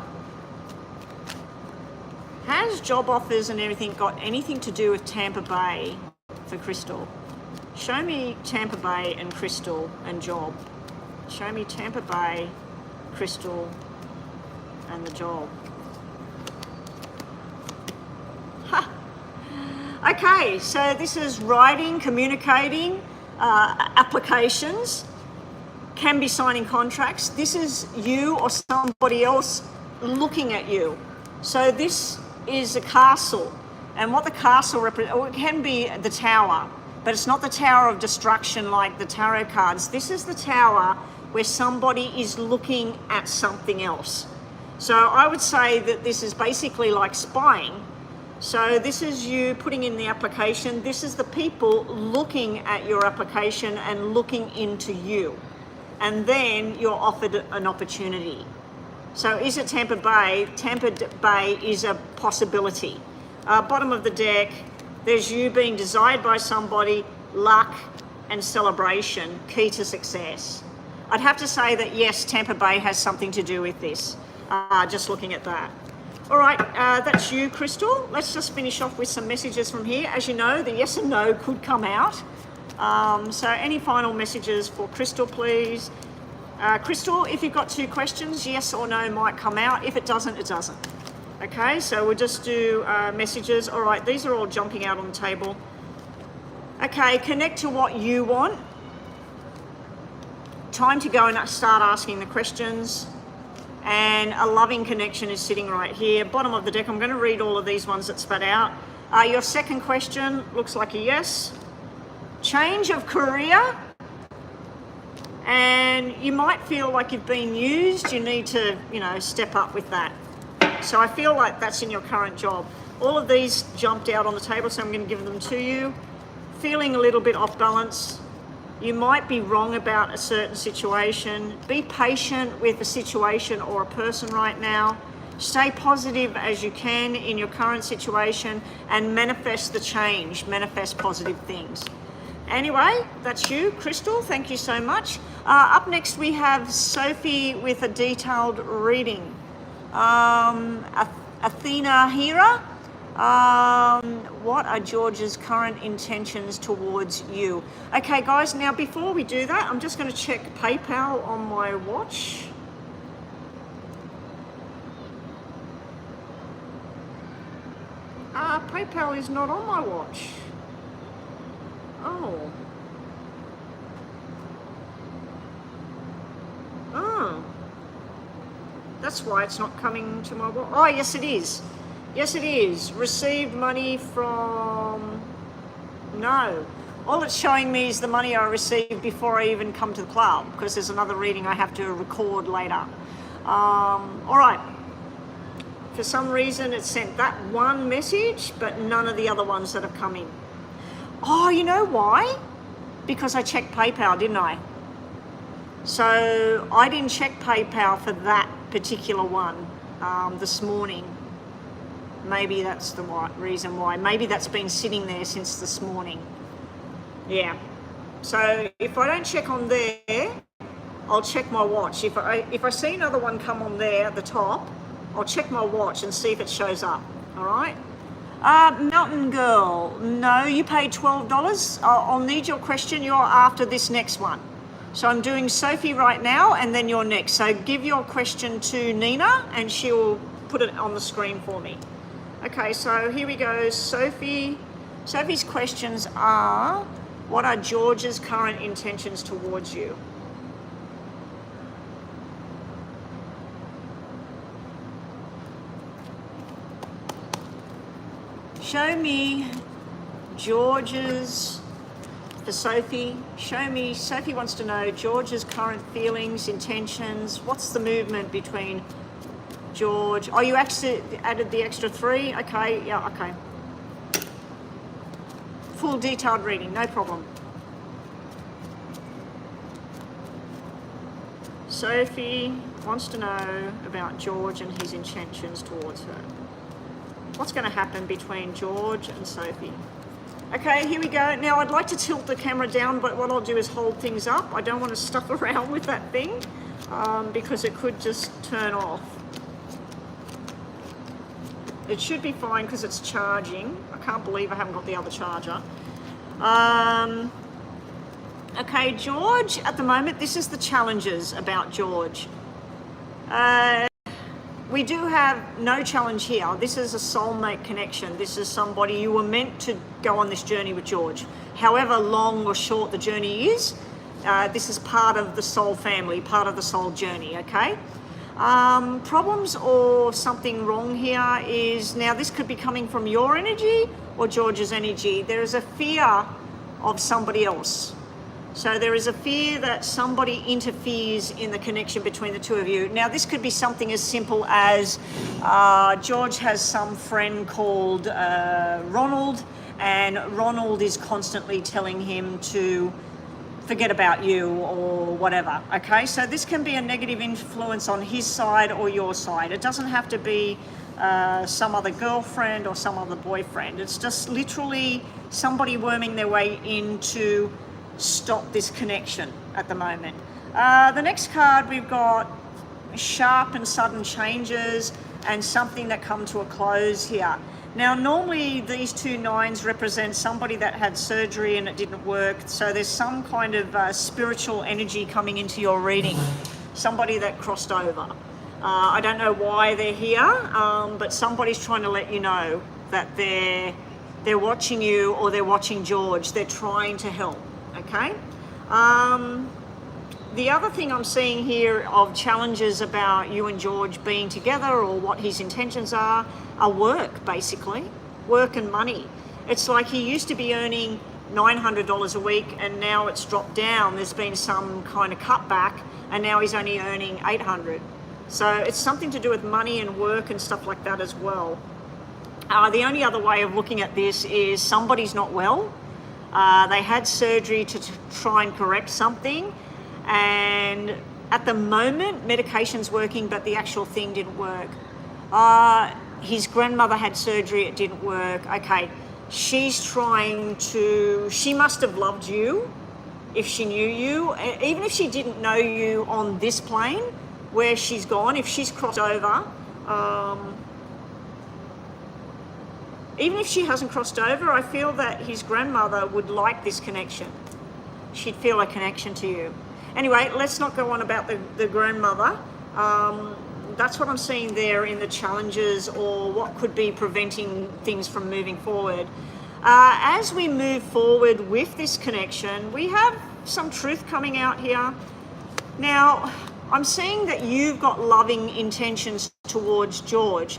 Has job offers and everything got anything to do with Tampa Bay for Crystal? Show me Tampa Bay and Crystal and job. Show me Tampa Bay, Crystal, and the job. Ha! Okay, so this is writing, communicating, applications, can be signing contracts. This is you or somebody else looking at you. So this is a castle, and what the castle represents, it can be the tower, but it's not the tower of destruction like the tarot cards. This is the tower where somebody is looking at something else. So I would say that this is basically like spying. So this is you putting in the application. This is the people looking at your application and looking into you. And then you're offered an opportunity. So is it Tampa Bay? Tampa Bay is a possibility. Bottom of the deck, there's you being desired by somebody, luck and celebration, key to success. I'd have to say that yes, Tampa Bay has something to do with this, just looking at that. All right, that's you, Crystal. Let's just finish off with some messages from here. As you know, the yes and no could come out. So any final messages for Crystal, please? Crystal, if you've got 2 questions, yes or no might come out. If it doesn't, it doesn't. Okay, so we'll just do messages. All right, these are all jumping out on the table. Okay, connect to what you want. Time to go and start asking the questions. And a loving connection is sitting right here. Bottom of the deck, I'm going to read all of these ones that spat out. Your second question looks like a yes. Change of career. And you might feel like you've been used. You need to, step up with that. So I feel like that's in your current job. All of these jumped out on the table, so I'm going to give them to you. Feeling a little bit off balance. You might be wrong about a certain situation. Be patient with a situation or a person right now. Stay positive as you can in your current situation and manifest the change, manifest positive things. Anyway, that's you, Crystal. Thank you so much. Up next, we have Sophie with a detailed reading. Athena Hira, What are George's current intentions towards you? Okay, guys, now before we do that, I'm just going to check PayPal on my watch. PayPal is not on my watch. Oh. Oh. That's why it's not coming to my watch. Oh, yes, it is. Yes, it is. Received money from... No. All it's showing me is the money I received before I even come to the club, because there's another reading I have to record later. All right. For some reason, it sent that one message, but none of the other ones that have come in. Oh, you know why? Because I checked PayPal, didn't I? So I didn't check PayPal for that particular one this morning. Maybe that's the reason why. Maybe that's been sitting there since this morning. Yeah. So if I don't check on there, I'll check my watch. If I see another one come on there at the top, I'll check my watch and see if it shows up. All right. Mountain Girl, no, you paid $12. I'll need your question. You're after this next one. So I'm doing Sophie right now, and then you're next. So give your question to Nina, and she'll put it on the screen for me. Okay, so here we go. Sophie's questions are, what are George's current intentions towards you? Show me George's, for Sophie, show me, Sophie wants to know George's current feelings, intentions. What's the movement between George? Oh, you actually added the extra 3? Okay, yeah, okay. Full detailed reading, no problem. Sophie wants to know about George and his intentions towards her. What's going to happen between George and Sophie? Okay, here we go. Now I'd like to tilt the camera down, but what I'll do is hold things up. I don't want to stuff around with that thing because it could just turn off. It should be fine because it's charging. I can't believe I haven't got the other charger. Okay, George, at the moment, this is the challenges about George. We do have no challenge here. This is a soulmate connection. This is somebody you were meant to go on this journey with George. However long or short the journey is, this is part of the soul family, part of the soul journey, okay? Problems or something wrong here is, now this could be coming from your energy or George's energy. There is a fear of somebody else. So there is a fear that somebody interferes in the connection between the two of you. Now this could be something as simple as George has some friend called Ronald, and Ronald is constantly telling him to forget about you or whatever, okay? So this can be a negative influence on his side or your side. It doesn't have to be some other girlfriend or some other boyfriend. It's just literally somebody worming their way into stop this connection at the moment. The next card, we've got sharp and sudden changes and something that come to a close here. Now normally these 2 9s represent somebody that had surgery and it didn't work, so there's some kind of spiritual energy coming into your reading, somebody that crossed over. I don't know why they're here, but somebody's trying to let you know that they're watching you or they're watching George. They're trying to help. Okay. The other thing I'm seeing here of challenges about you and George being together or what his intentions are work, basically. Work and money. It's like he used to be earning $900 a week and now it's dropped down. There's been some kind of cutback and now he's only earning $800. So it's something to do with money and work and stuff like that as well. The only other way of looking at this is somebody's not well. They had surgery to try and correct something, and at the moment medication's working, but the actual thing didn't work. His grandmother had surgery, it didn't work. Okay, she's trying to, she must have loved you if she knew you, even if she didn't know you on this plane where she's gone, if she's crossed over, Even if she hasn't crossed over, I feel that his grandmother would like this connection. She'd feel a connection to you. Anyway, let's not go on about the grandmother. That's what I'm seeing there in the challenges, or what could be preventing things from moving forward. As we move forward with this connection, we have some truth coming out here. Now, I'm seeing that you've got loving intentions towards George.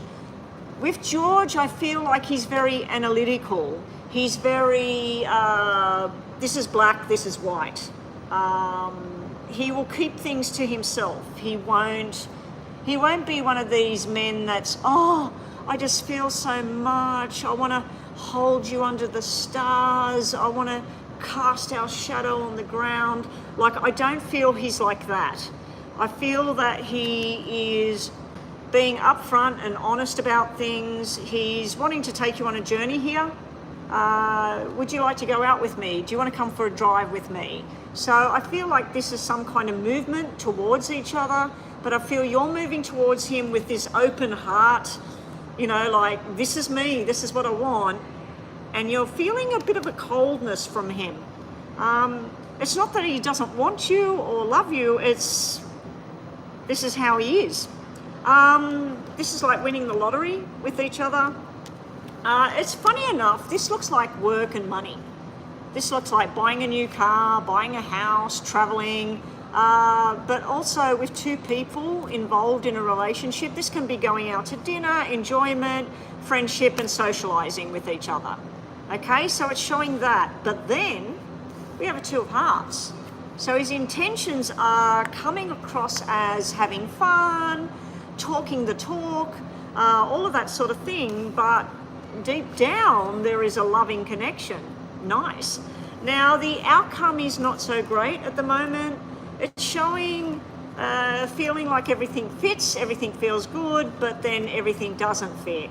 With George, I feel like he's very analytical. He's very, this is black, this is white. He will keep things to himself. He won't be one of these men that's, oh, I just feel so much. I want to hold you under the stars. I want to cast our shadow on the ground. Like, I don't feel he's like that. I feel that he is being upfront and honest about things. He's wanting to take you on a journey here. Would you like to go out with me? Do you want to come for a drive with me? So I feel like this is some kind of movement towards each other, but I feel you're moving towards him with this open heart, you know, like, this is me, this is what I want. And you're feeling a bit of a coldness from him. It's not that he doesn't want you or love you, this is how he is. This is like winning the lottery with each other. It's funny enough, this looks like work and money. This looks like buying a new car, buying a house, traveling, but also with two people involved in a relationship. This can be going out to dinner, enjoyment, friendship, and socializing with each other. Okay, so it's showing that. But then we have a Two of Hearts. So his intentions are coming across as having fun, talking the talk, all of that sort of thing, but deep down there is a loving connection. Nice. Now the outcome is not so great at the moment. It's showing feeling like everything fits, everything feels good, but then everything doesn't fit.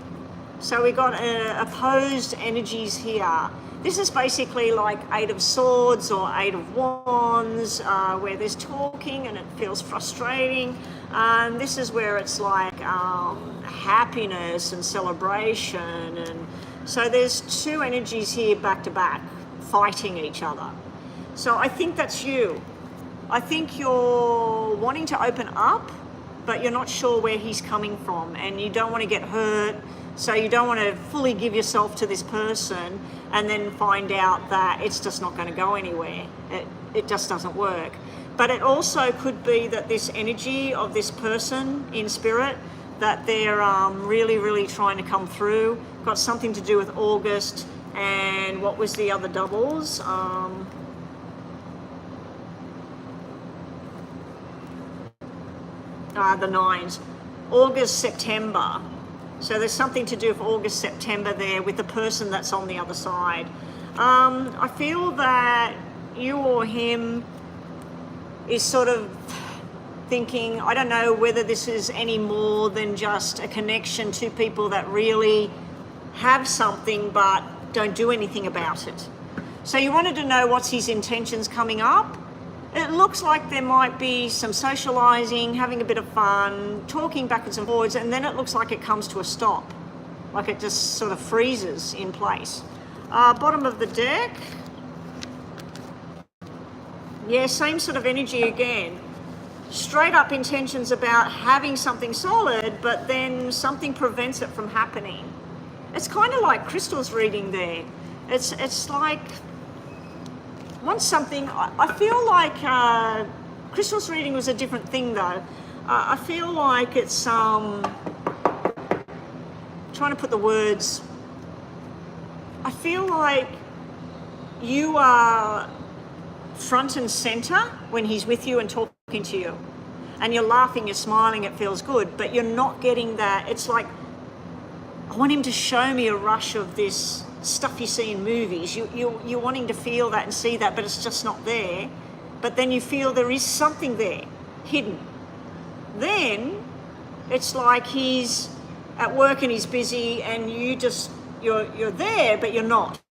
So we got opposed energies here. This is basically like Eight of Swords or Eight of Wands, where there's talking and it feels frustrating. And this is where it's like happiness and celebration. And so there's two energies here back to back, fighting each other. So I think that's you. I think you're wanting to open up, but you're not sure where he's coming from, and you don't want to get hurt. So you don't want to fully give yourself to this person and then find out that it's just not going to go anywhere. It just doesn't work. But it also could be that this energy of this person in spirit, that they're really, really trying to come through, got something to do with August. And what was the other doubles? The nines. August, September. So there's something to do with August, September there with the person that's on the other side. I feel that you or him is sort of thinking, I don't know whether this is any more than just a connection to people that really have something but don't do anything about it. So you wanted to know what's his intentions coming up. It looks like there might be some socializing, having a bit of fun, talking backwards and forwards, and then it looks like it comes to a stop. Like it just sort of freezes in place. Bottom of the deck. Yeah, same sort of energy again. Straight up intentions about having something solid, but then something prevents it from happening. It's kind of like Crystal's reading there. It's like, once something, I feel like Crystal's reading was a different thing though. I feel like it's, trying to put the words, I feel like you are front and center when he's with you and talking to you. And you're laughing, you're smiling, it feels good, but you're not getting that. It's like, I want him to show me a rush of this stuff you see in movies. You're wanting to feel that and see that, but it's just not there. But then you feel there is something there, hidden. Then it's like he's at work and he's busy and you're there, but you're not.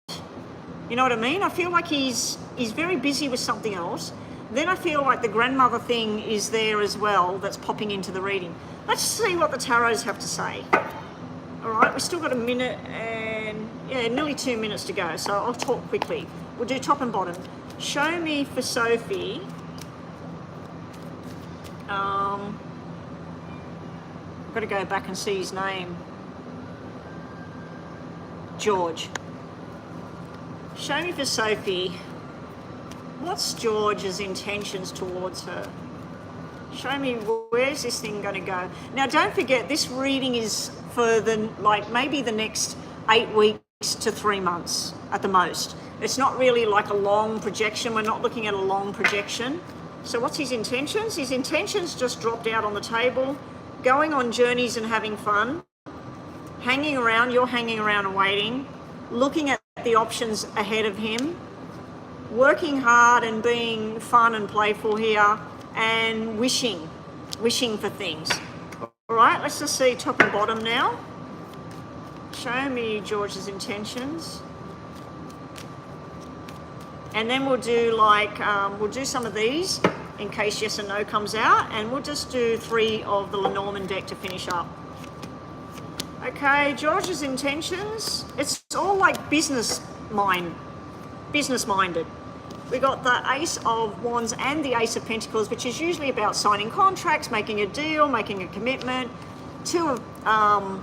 You know what I mean? I feel like he's very busy with something else. Then I feel like the grandmother thing is there as well, that's popping into the reading. Let's see what the tarots have to say. All right, we've still got a minute and Yeah, nearly 2 minutes to go, so I'll talk quickly. We'll do top and bottom. Show me for Sophie. I've got to go back and see his name. George. Show me for Sophie. What's George's intentions towards her? Show me, where's this thing going to go? Now, don't forget, this reading is for maybe the next 8 weeks to 3 months at the most. It's not really like a long projection. We're not looking at a long projection. So what's his intentions? His intentions just dropped out on the table. Going on journeys and having fun. Hanging around, you're hanging around and waiting. Looking at the options ahead of him. Working hard and being fun and playful here. And wishing for things. All right, let's just see top and bottom now. Show me George's intentions. And then we'll do we'll do some of these in case yes and no comes out, and we'll just do 3 of the Lenormand deck to finish up. Okay, George's intentions. It's all like business minded. We got the Ace of Wands and the Ace of Pentacles, which is usually about signing contracts, making a deal, making a commitment. 2 of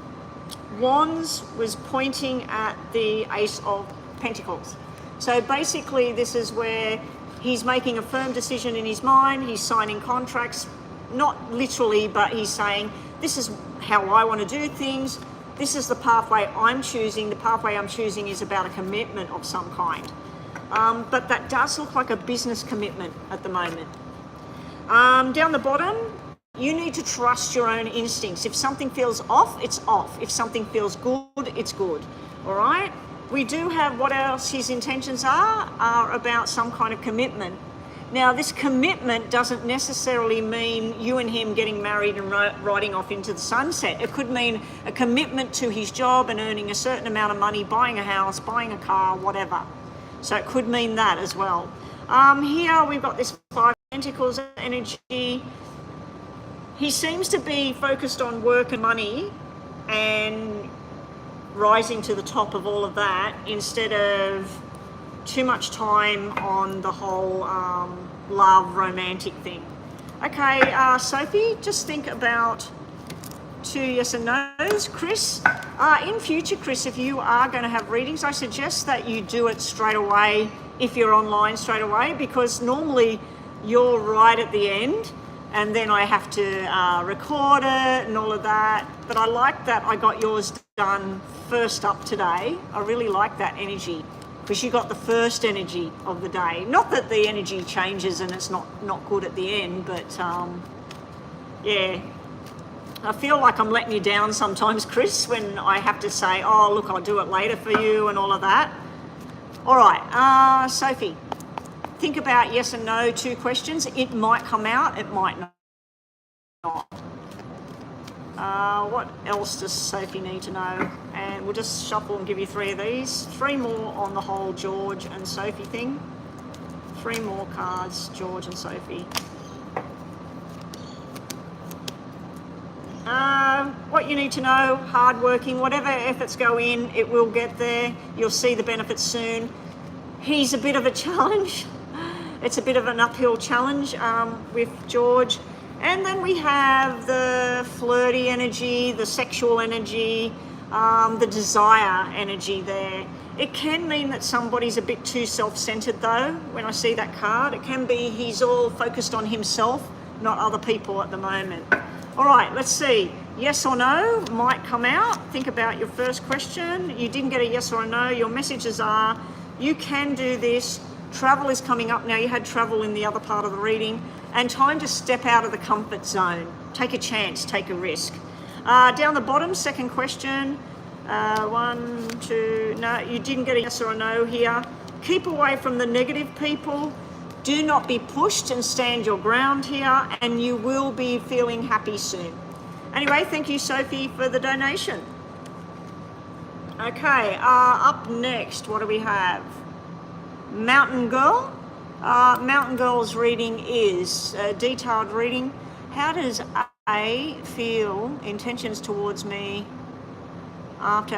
Wands was pointing at the Ace of Pentacles. So basically this is where he's making a firm decision in his mind, he's signing contracts, not literally, but he's saying, this is how I want to do things, this is the pathway I'm choosing. The pathway I'm choosing is about a commitment of some kind. But that does look like a business commitment at the moment. Down the bottom, you need to trust your own instincts. If something feels off, it's off. If something feels good, it's good. All right? We do have what else his intentions are about some kind of commitment. Now, this commitment doesn't necessarily mean you and him getting married and riding off into the sunset. It could mean a commitment to his job and earning a certain amount of money, buying a house, buying a car, whatever. So it could mean that as well. Here we've got this 5 of Pentacles energy. He seems to be focused on work and money and rising to the top of all of that instead of too much time on the whole love, romantic thing. Okay, Sophie, just think about 2 yes and no's. Chris, in future, Chris, if you are going to have readings, I suggest that you do it straight away if you're online straight away, because normally you're right at the end and then I have to record it and all of that. But I like that I got yours done first up today. I really like that energy because you got the first energy of the day. Not that the energy changes and it's not good at the end, but yeah. I feel like I'm letting you down sometimes, Chris, when I have to say, oh, look, I'll do it later for you and all of that. All right, Sophie, think about yes and no, 2 questions. It might come out, it might not. What else does Sophie need to know? And we'll just shuffle and give you 3 of these. 3 more on the whole George and Sophie thing. 3 more cards, George and Sophie. What you need to know, hardworking, whatever efforts go in, it will get there. You'll see the benefits soon. He's a bit of a challenge. It's a bit of an uphill challenge with George. And then we have the flirty energy, the sexual energy, the desire energy there. It can mean that somebody's a bit too self-centered though, when I see that card. It can be he's all focused on himself, not other people at the moment. All right, let's see. Yes or no might come out. Think about your first question. You didn't get a yes or a no. Your messages are, you can do this. Travel is coming up now. You had travel in the other part of the reading. And time to step out of the comfort zone. Take a chance, take a risk. Down the bottom, second question. 1, 2, no, you didn't get a yes or a no here. Keep away from the negative people. Do not be pushed and stand your ground here, and you will be feeling happy soon. Anyway, thank you, Sophie, for the donation. Okay, up next, what do we have? Mountain Girl. Mountain Girl's reading is a detailed reading. How does A feel? Intentions towards me after.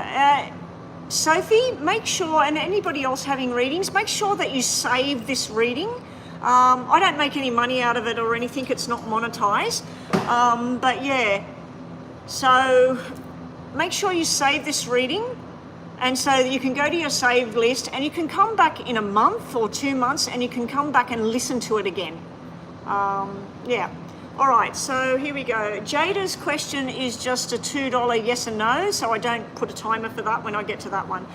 Sophie, make sure, and anybody else having readings, make sure that you save this reading. I don't make any money out of it or anything, it's not monetized. But yeah, so make sure you save this reading, and so that you can go to your saved list and you can come back in a month or 2 months and you can come back and listen to it again. Yeah. All right, so here we go. Jada's question is just a $2 yes and no, so I don't put a timer for that when I get to that one.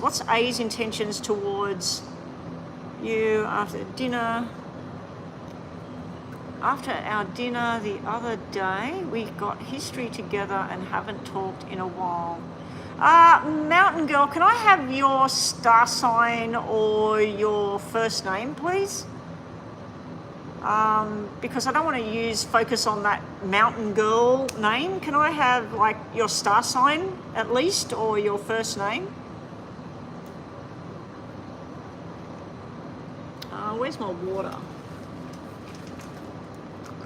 What's A's intentions towards you after dinner? After our dinner the other day, we got history together and haven't talked in a while. Mountain Girl, can I have your star sign or your first name, please? Because I don't want to focus on that Mountain Girl name. Can I have like your star sign at least, or your first name? Where's my water?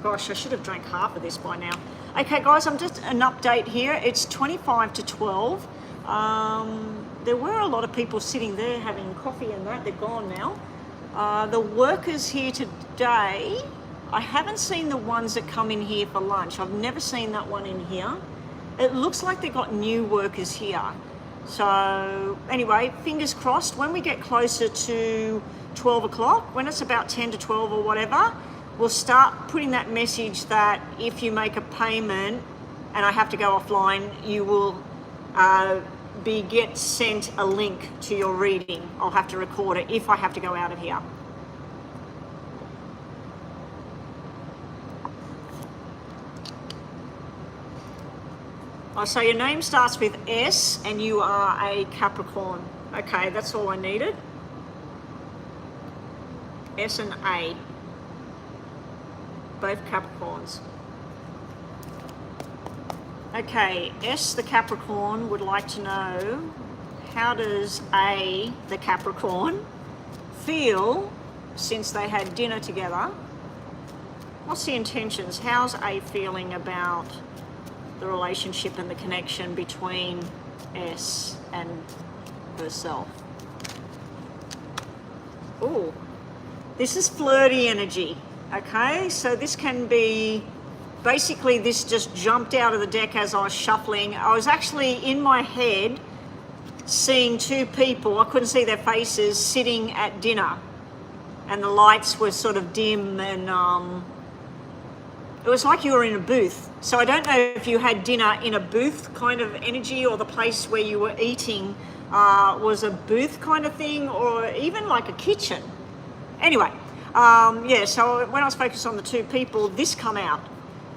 Gosh, I should have drank half of this by now. Okay guys, I'm just an update here. It's 25 to 12. There were a lot of people sitting there having coffee and that, they're gone now. The workers here today, I haven't seen the ones that come in here for lunch. I've never seen that one in here. It looks like they've got new workers here. So anyway, fingers crossed, when we get closer to 12 o'clock, when it's about 10 to 12 or whatever, we'll start putting that message that if you make a payment and I have to go offline, you will get sent a link to your reading. I'll have to record it if I have to go out of here. Oh, so your name starts with S and you are a Capricorn. Okay, that's all I needed. S and A. Both Capricorns. Okay, S the Capricorn would like to know, how does A the Capricorn feel since they had dinner together? What's the intentions? How's A feeling about the relationship and the connection between S and herself? Oh, this is flirty energy. Okay, so this can be, basically this just jumped out of the deck as I was shuffling. I was actually in my head seeing two people, I couldn't see their faces, sitting at dinner. And the lights were sort of dim and it was like you were in a booth. So I don't know if you had dinner in a booth kind of energy, or the place where you were eating was a booth kind of thing, or even like a kitchen. Anyway. Yeah, so when I was focused on the two people, this come out.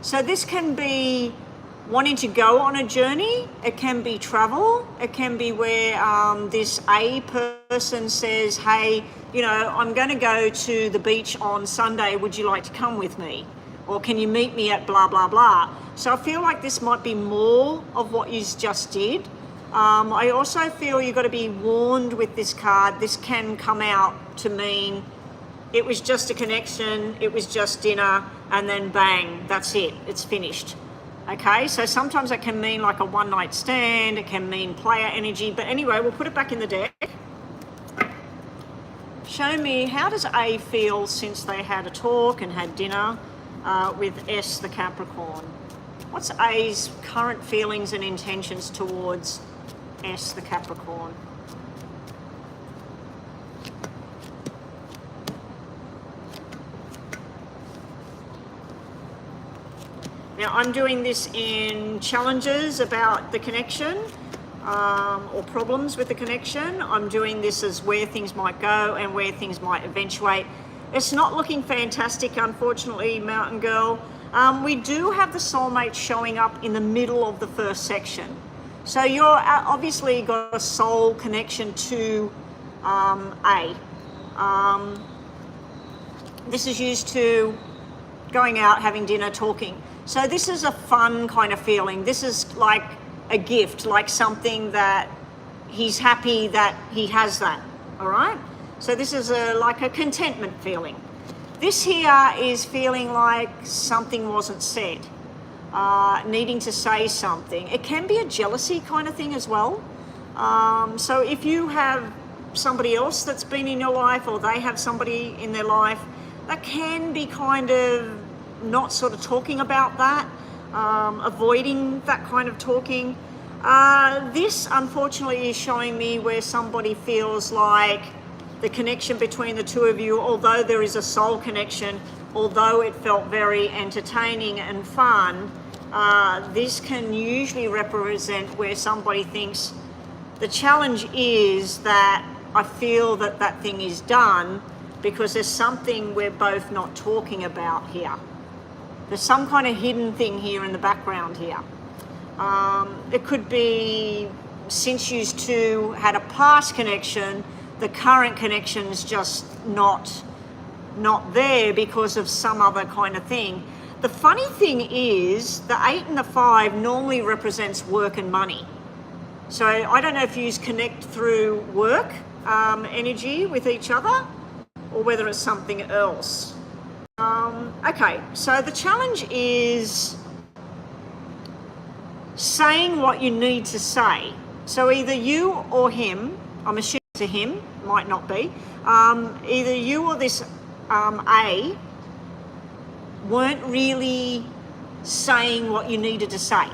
So this can be wanting to go on a journey, it can be travel, it can be where this A person says, hey, you know, I'm going to go to the beach on Sunday, would you like to come with me? Or can you meet me at blah, blah, blah. So I feel like this might be more of what you just did. I also feel you've got to be warned with this card. This can come out to mean it was just a connection, it was just dinner, and then bang, that's it, it's finished. Okay, so sometimes it can mean like a one-night stand, it can mean player energy, but anyway, we'll put it back in the deck. Show me, how does A feel since they had a talk and had dinner with S, the Capricorn? What's A's current feelings and intentions towards S, the Capricorn? Now I'm doing this in challenges about the connection or problems with the connection. I'm doing this as where things might go and where things might eventuate. It's not looking fantastic, unfortunately, Mountain Girl. We do have the soulmate showing up in the middle of the first section. So you're obviously got a soul connection to A. This is used to going out, having dinner, talking. So this is a fun kind of feeling. This is like a gift, like something that he's happy that he has that, all right? So this is like a contentment feeling. This here is feeling like something wasn't said, needing to say something. It can be a jealousy kind of thing as well. So if you have somebody else that's been in your life, or they have somebody in their life, that can be kind of not sort of talking about that, avoiding that kind of talking. This unfortunately is showing me where somebody feels like the connection between the two of you, although there is a soul connection, although it felt very entertaining and fun, this can usually represent where somebody thinks the challenge is that I feel that that thing is done because there's something we're both not talking about here. There's some kind of hidden thing here in the background here. It could be since you two had a past connection, the current connection is just not there because of some other kind of thing. The funny thing is the 8 and the 5 normally represents work and money. So I don't know if you connect through work energy with each other or whether it's something else. Okay, so the challenge is saying what you need to say. So either you or him, I'm assuming it's a him, might not be, either you or this A weren't really saying what you needed to say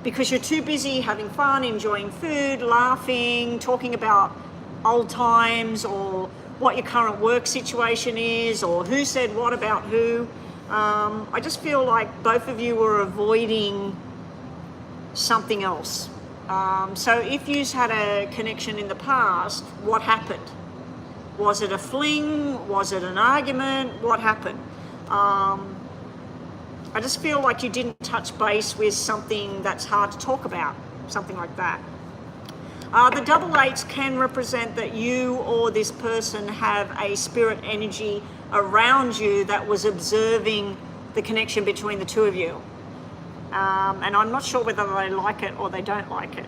because you're too busy having fun, enjoying food, laughing, talking about old times or what your current work situation is or who said what about who. I just feel like both of you were avoiding something else. So if you had a connection in the past, what happened? Was it a fling? Was it an argument? What happened? I just feel like you didn't touch base with something that's hard to talk about, something like that. The double 8s can represent that you or this person have a spirit energy around you that was observing the connection between the two of you. And I'm not sure whether they like it or they don't like it.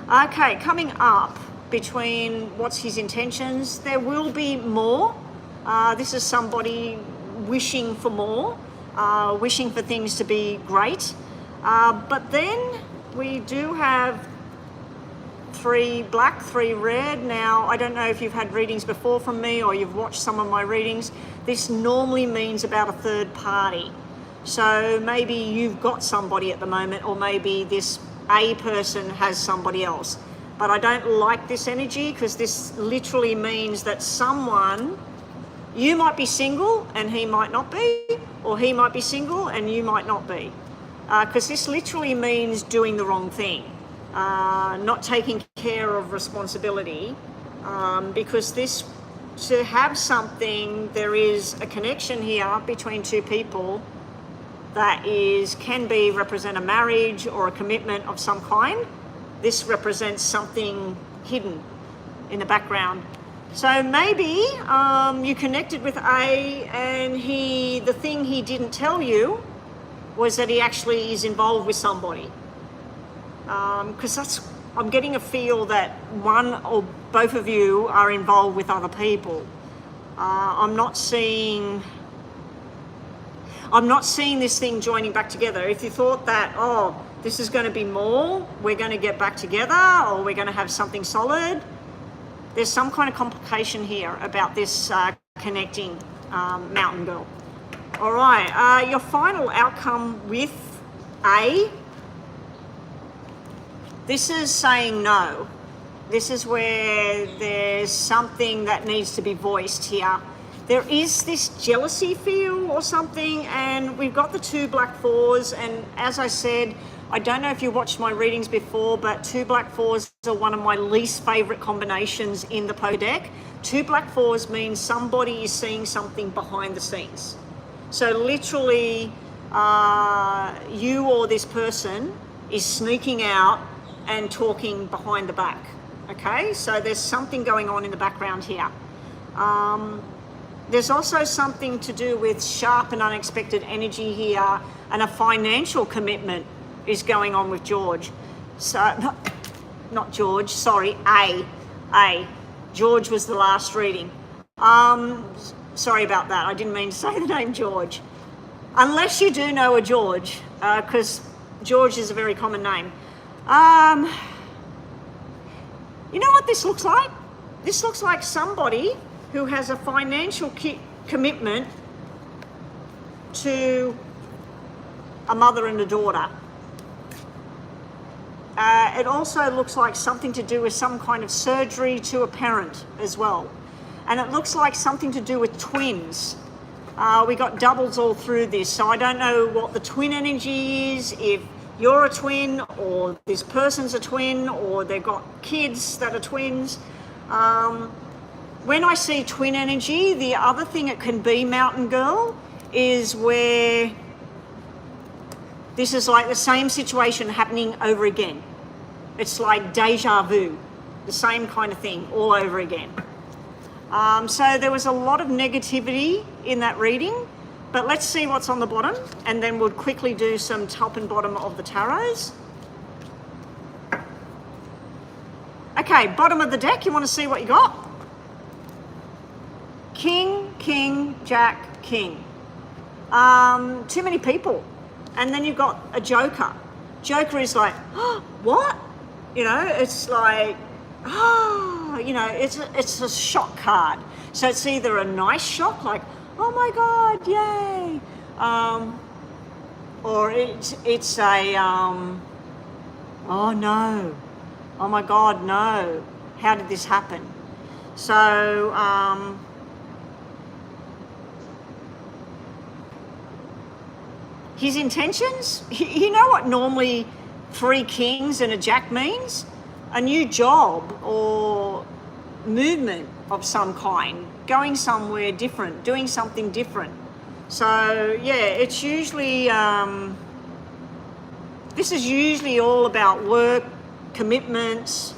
Okay, coming up between what's his intentions, there will be more. This is somebody wishing for more, wishing for things to be great. But then we do have 3 black, 3 red. Now, I don't know if you've had readings before from me or you've watched some of my readings. This normally means about a third party. So maybe you've got somebody at the moment, or maybe this A person has somebody else. But I don't like this energy because this literally means that someone, you might be single and he might not be, or he might be single and you might not be. Because this literally means doing the wrong thing, not taking care of responsibility, because this, to have something, there is a connection here between two people that can represent a marriage or a commitment of some kind. This represents something hidden in the background. So maybe you connected with A and the thing he didn't tell you was that he actually is involved with somebody. Because I'm getting a feel that one or both of you are involved with other people. I'm not seeing this thing joining back together. If you thought that, oh, this is going to be more, we're going to get back together, or we're going to have something solid, there's some kind of complication here about this connecting mountain girl. All right, your final outcome with A, this is saying no. This is where there's something that needs to be voiced here. There is this jealousy feel or something, and we've got the 2 black 4s, and as I said, I don't know if you watched my readings before, but 2 black 4s are one of my least favorite combinations in the Poké deck. 2 black 4s means somebody is seeing something behind the scenes. So literally, you or this person is sneaking out and talking behind the back. Okay, so there's something going on in the background here. There's also something to do with sharp and unexpected energy here, and a financial commitment is going on with George. So, not George, sorry, A. George was the last reading. Sorry about that, I didn't mean to say the name George. Unless you do know a George, because George is a very common name. You know what this looks like? This looks like somebody who has a financial commitment to a mother and a daughter. It also looks like something to do with some kind of surgery to a parent as well. And it looks like something to do with twins. We got doubles all through this, so I don't know what the twin energy is, if you're a twin or this person's a twin or they've got kids that are twins. When I see twin energy, the other thing it can be, Mountain Girl, is where this is like the same situation happening over again. It's like deja vu, the same kind of thing all over again. So there was a lot of negativity in that reading, but let's see what's on the bottom, and then we'll quickly do some top and bottom of the tarots. Okay, bottom of the deck, you want to see what you got? King, King, Jack, King. Too many people. And then you've got a Joker. Joker is like, oh, what? You know, it's like, oh, you know, it's a shock card. So it's either a nice shock, like, oh my God, yay. Or it's a, oh no, oh my God, no. How did this happen? So, his intentions, you know what normally 3 kings and a jack means? A new job or movement of some kind, going somewhere different, doing something different. So yeah, it's usually, this is usually all about work, commitments.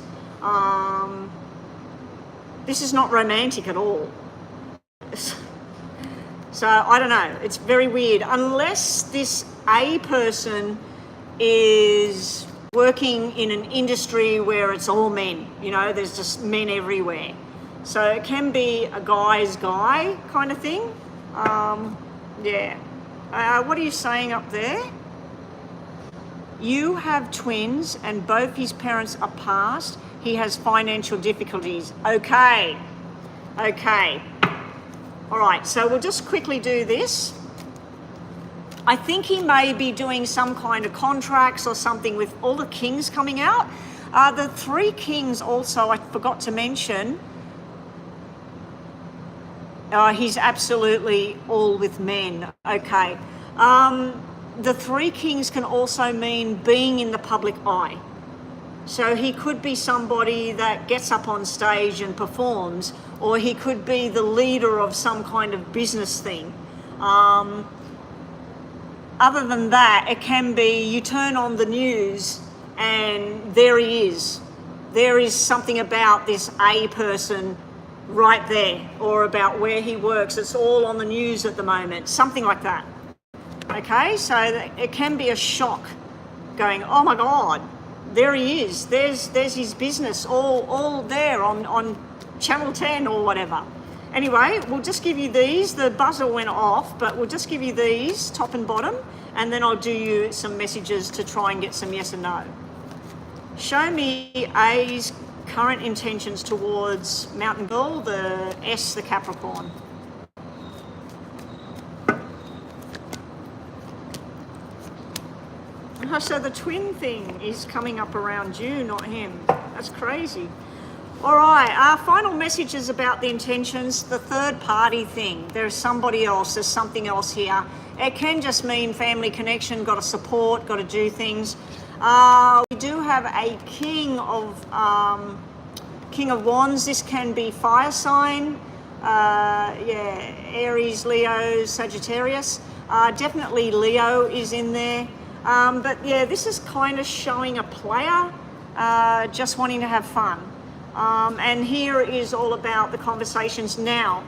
This is not romantic at all. So I don't know, it's very weird. Unless this A person is working in an industry where it's all men, you know, there's just men everywhere. So it can be a guy's guy kind of thing. Yeah. What are you saying up there? You have twins and both his parents are passed. He has financial difficulties. Okay. Okay. All right, so we'll just quickly do this. I think he may be doing some kind of contracts or something with all the kings coming out. The 3 kings also, I forgot to mention, he's absolutely all with men. Okay. The 3 kings can also mean being in the public eye. So he could be somebody that gets up on stage and performs, or he could be the leader of some kind of business thing. Other than that, it can be you turn on the news and there he is. There is something about this A person right there, or about where he works. It's all on the news at the moment, something like that. Okay, so it can be a shock going, oh my God, there he is. There's his business all there on Channel 10 or whatever. Anyway, we'll just give you these. The buzzer went off, but we'll just give you these, top and bottom, and then I'll do you some messages to try and get some yes and no. Show me A's current intentions towards Mountain Girl, the S, the Capricorn. Oh, so the twin thing is coming up around you, not him. That's crazy. All right, our final message is about the intentions, the third party thing. There's somebody else, there's something else here. It can just mean family connection, got to support, got to do things. We do have a King of Wands. This can be fire sign, yeah, Aries, Leo, Sagittarius. Definitely Leo is in there. But yeah, this is kind of showing a player just wanting to have fun. And here is all about the conversations. Now,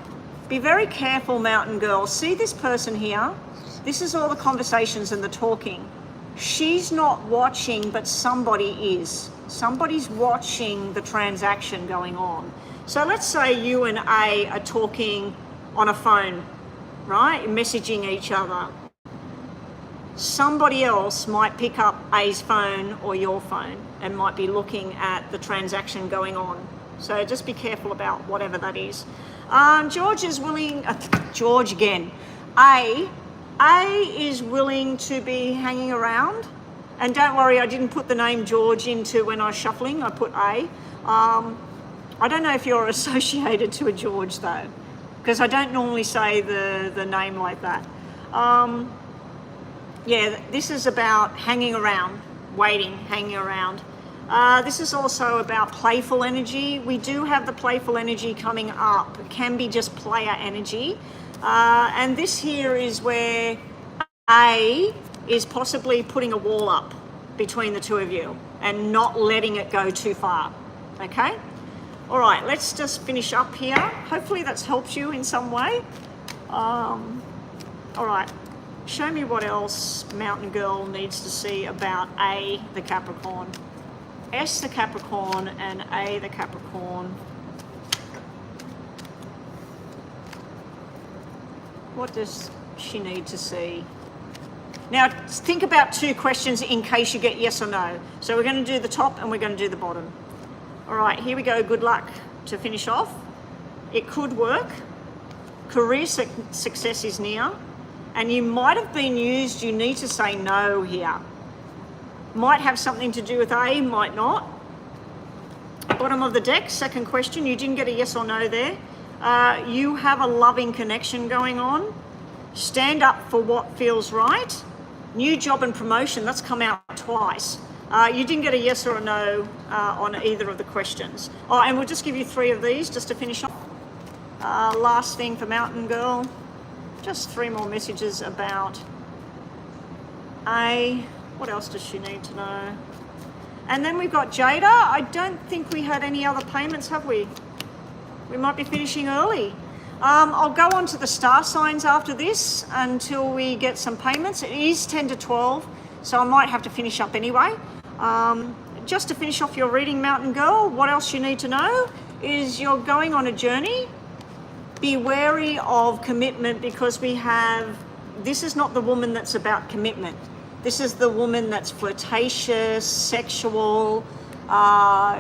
be very careful, Mountain Girl. See this person here? This is all the conversations and the talking. She's not watching, but somebody is. Somebody's watching the transaction going on. So let's say you and A are talking on a phone, right? Messaging each other. somebody else might pick up A's phone or your phone and might be looking at the transaction going on. So just be careful about whatever that is. George is willing, George again. A is willing to be hanging around. And don't worry, I didn't put the name George into when I was shuffling, I put A. I don't know if you're associated to a George though, because I don't normally say the name like that. Yeah, this is about hanging around, waiting, hanging around. This is also about playful energy. We do have the playful energy coming up. It can be just player energy. And this here is where A is possibly putting a wall up between the two of you and not letting it go too far, okay? All right, let's just finish up here. Hopefully that's helped you in some way. All right, show me what else Mountain Girl needs to see about A, the Capricorn, S, the Capricorn, and A, the Capricorn. What does she need to see? Now, think about 2 questions in case you get yes or no. So we're going to do the top and we're going to do the bottom. All right, here we go. Good luck to finish off. It could work. Career success is near. And you might have been used. You need to say no here. Might have something to do with A, might not. Bottom of the deck, second question. You didn't get a yes or no there. You have a loving connection going on. Stand up for what feels right. New job and promotion, that's come out twice. You didn't get a yes or a no on either of the questions. Oh, and we'll just give you 3 of these just to finish off. Last thing for Mountain Girl, just 3 more messages about A. What else does she need to know? And then we've got Jada. I don't think we had any other payments, have we? We might be finishing early. I'll go on to the star signs after this until we get some payments. It is 10 to 12, so I might have to finish up anyway. Just to finish off your reading, Mountain Girl, what else you need to know is you're going on a journey. Be wary of commitment because we have, this is not the woman that's about commitment. This is the woman that's flirtatious, sexual.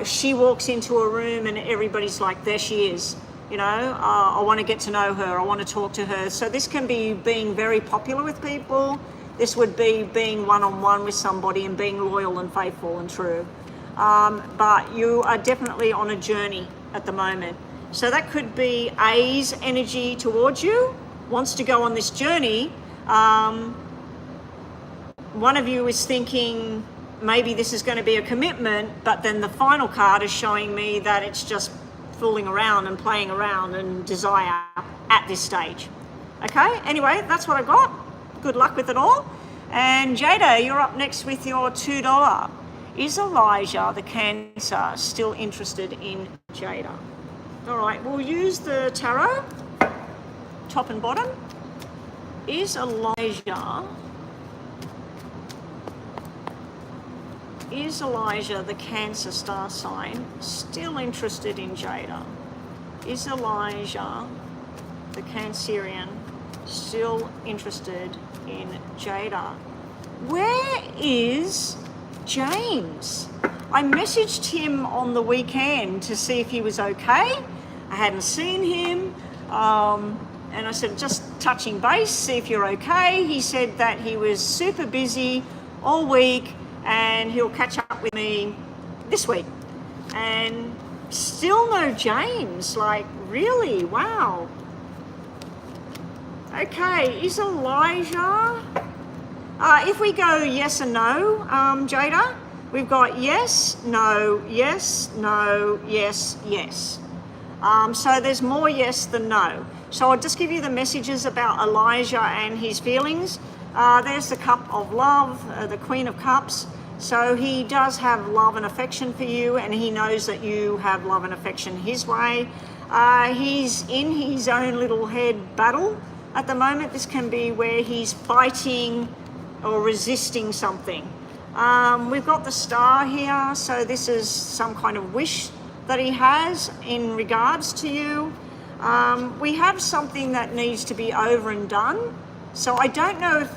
She walks into a room and everybody's like, there she is. You know, I want to get to know her. I want to talk to her. So this can be being very popular with people. This would be being one-on-one with somebody and being loyal and faithful and true. But you are definitely on a journey at the moment. So that could be A's energy towards you, wants to go on this journey. One of you is thinking maybe this is going to be a commitment, but then the final card is showing me that it's just fooling around and playing around and desire at this stage. Okay, anyway, that's what I got. Good luck with it all. And Jada, you're up next with your $2. Is Elijah, the Cancer, still interested in Jada? All right, we'll use the tarot, top and bottom. Is Elijah, the Cancer star sign, still interested in Jada? Is Elijah, the Cancerian, still interested in Jada? Where is James? I messaged him on the weekend to see if he was okay. I hadn't seen him. And I said, just touching base, see if you're okay. He said that he was super busy all week and he'll catch up with me this week. And still no James, like really, wow. Okay, is Elijah? If we go yes and no, Jada, we've got yes, no, yes, no, yes, yes. So there's more yes than no. So I'll just give you the messages about Elijah and his feelings. There's the Cup of Love, the Queen of Cups. So he does have love and affection for you, and he knows that you have love and affection his way. He's in his own little head battle at the moment. This can be where he's fighting or resisting something. We've got the star here, so this is some kind of wish that he has in regards to you. We have something that needs to be over and done. So I don't know if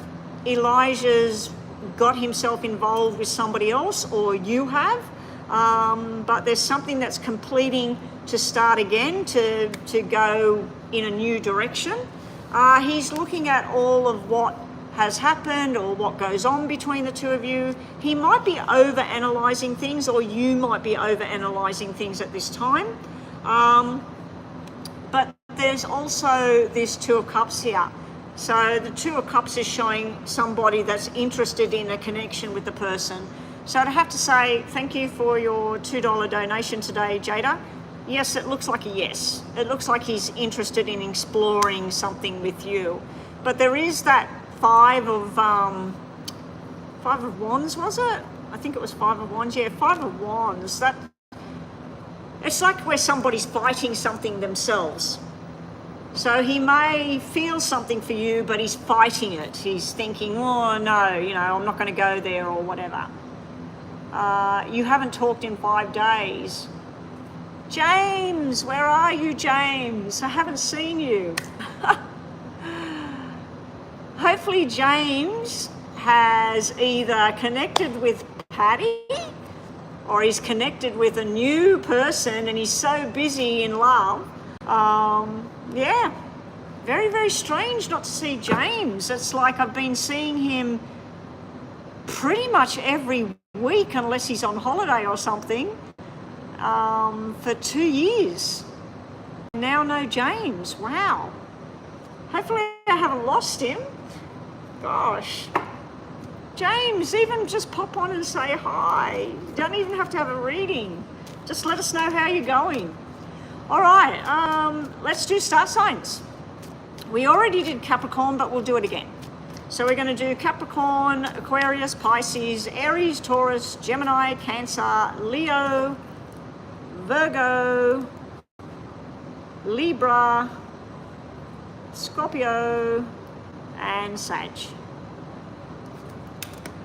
Elijah's got himself involved with somebody else, or you have, but there's something that's completing to start again, to go in a new direction. He's looking at all of what has happened or what goes on between the two of you. He might be over-analysing things, or you might be over-analysing things at this time. But there's also this Two of Cups here. So the Two of Cups is showing somebody that's interested in a connection with the person. So I'd have to say thank you for your $2 donation today, Jada. Yes, it looks like a yes. It looks like he's interested in exploring something with you. But there is that Five of Wands, was it? I think it was Five of Wands. Yeah, Five of Wands. That, it's like where somebody's fighting something themselves. So he may feel something for you, but he's fighting it. He's thinking, oh no, you know, I'm not going to go there or whatever. You haven't talked in 5 days. James, where are you, James? I haven't seen you. Hopefully James has either connected with Patty, or he's connected with a new person and he's so busy in love. Yeah, very, very strange not to see James. It's like I've been seeing him pretty much every week, unless he's on holiday or something, for 2 years. Now no James. Wow. Hopefully I haven't lost him. Gosh. James, even just pop on and say hi. You don't even have to have a reading. Just let us know how you're going. All right, let's do star signs. We already did Capricorn, but we'll do it again. So we're going to do Capricorn, Aquarius, Pisces, Aries, Taurus, Gemini, Cancer, Leo, Virgo, Libra, Scorpio, and Sag.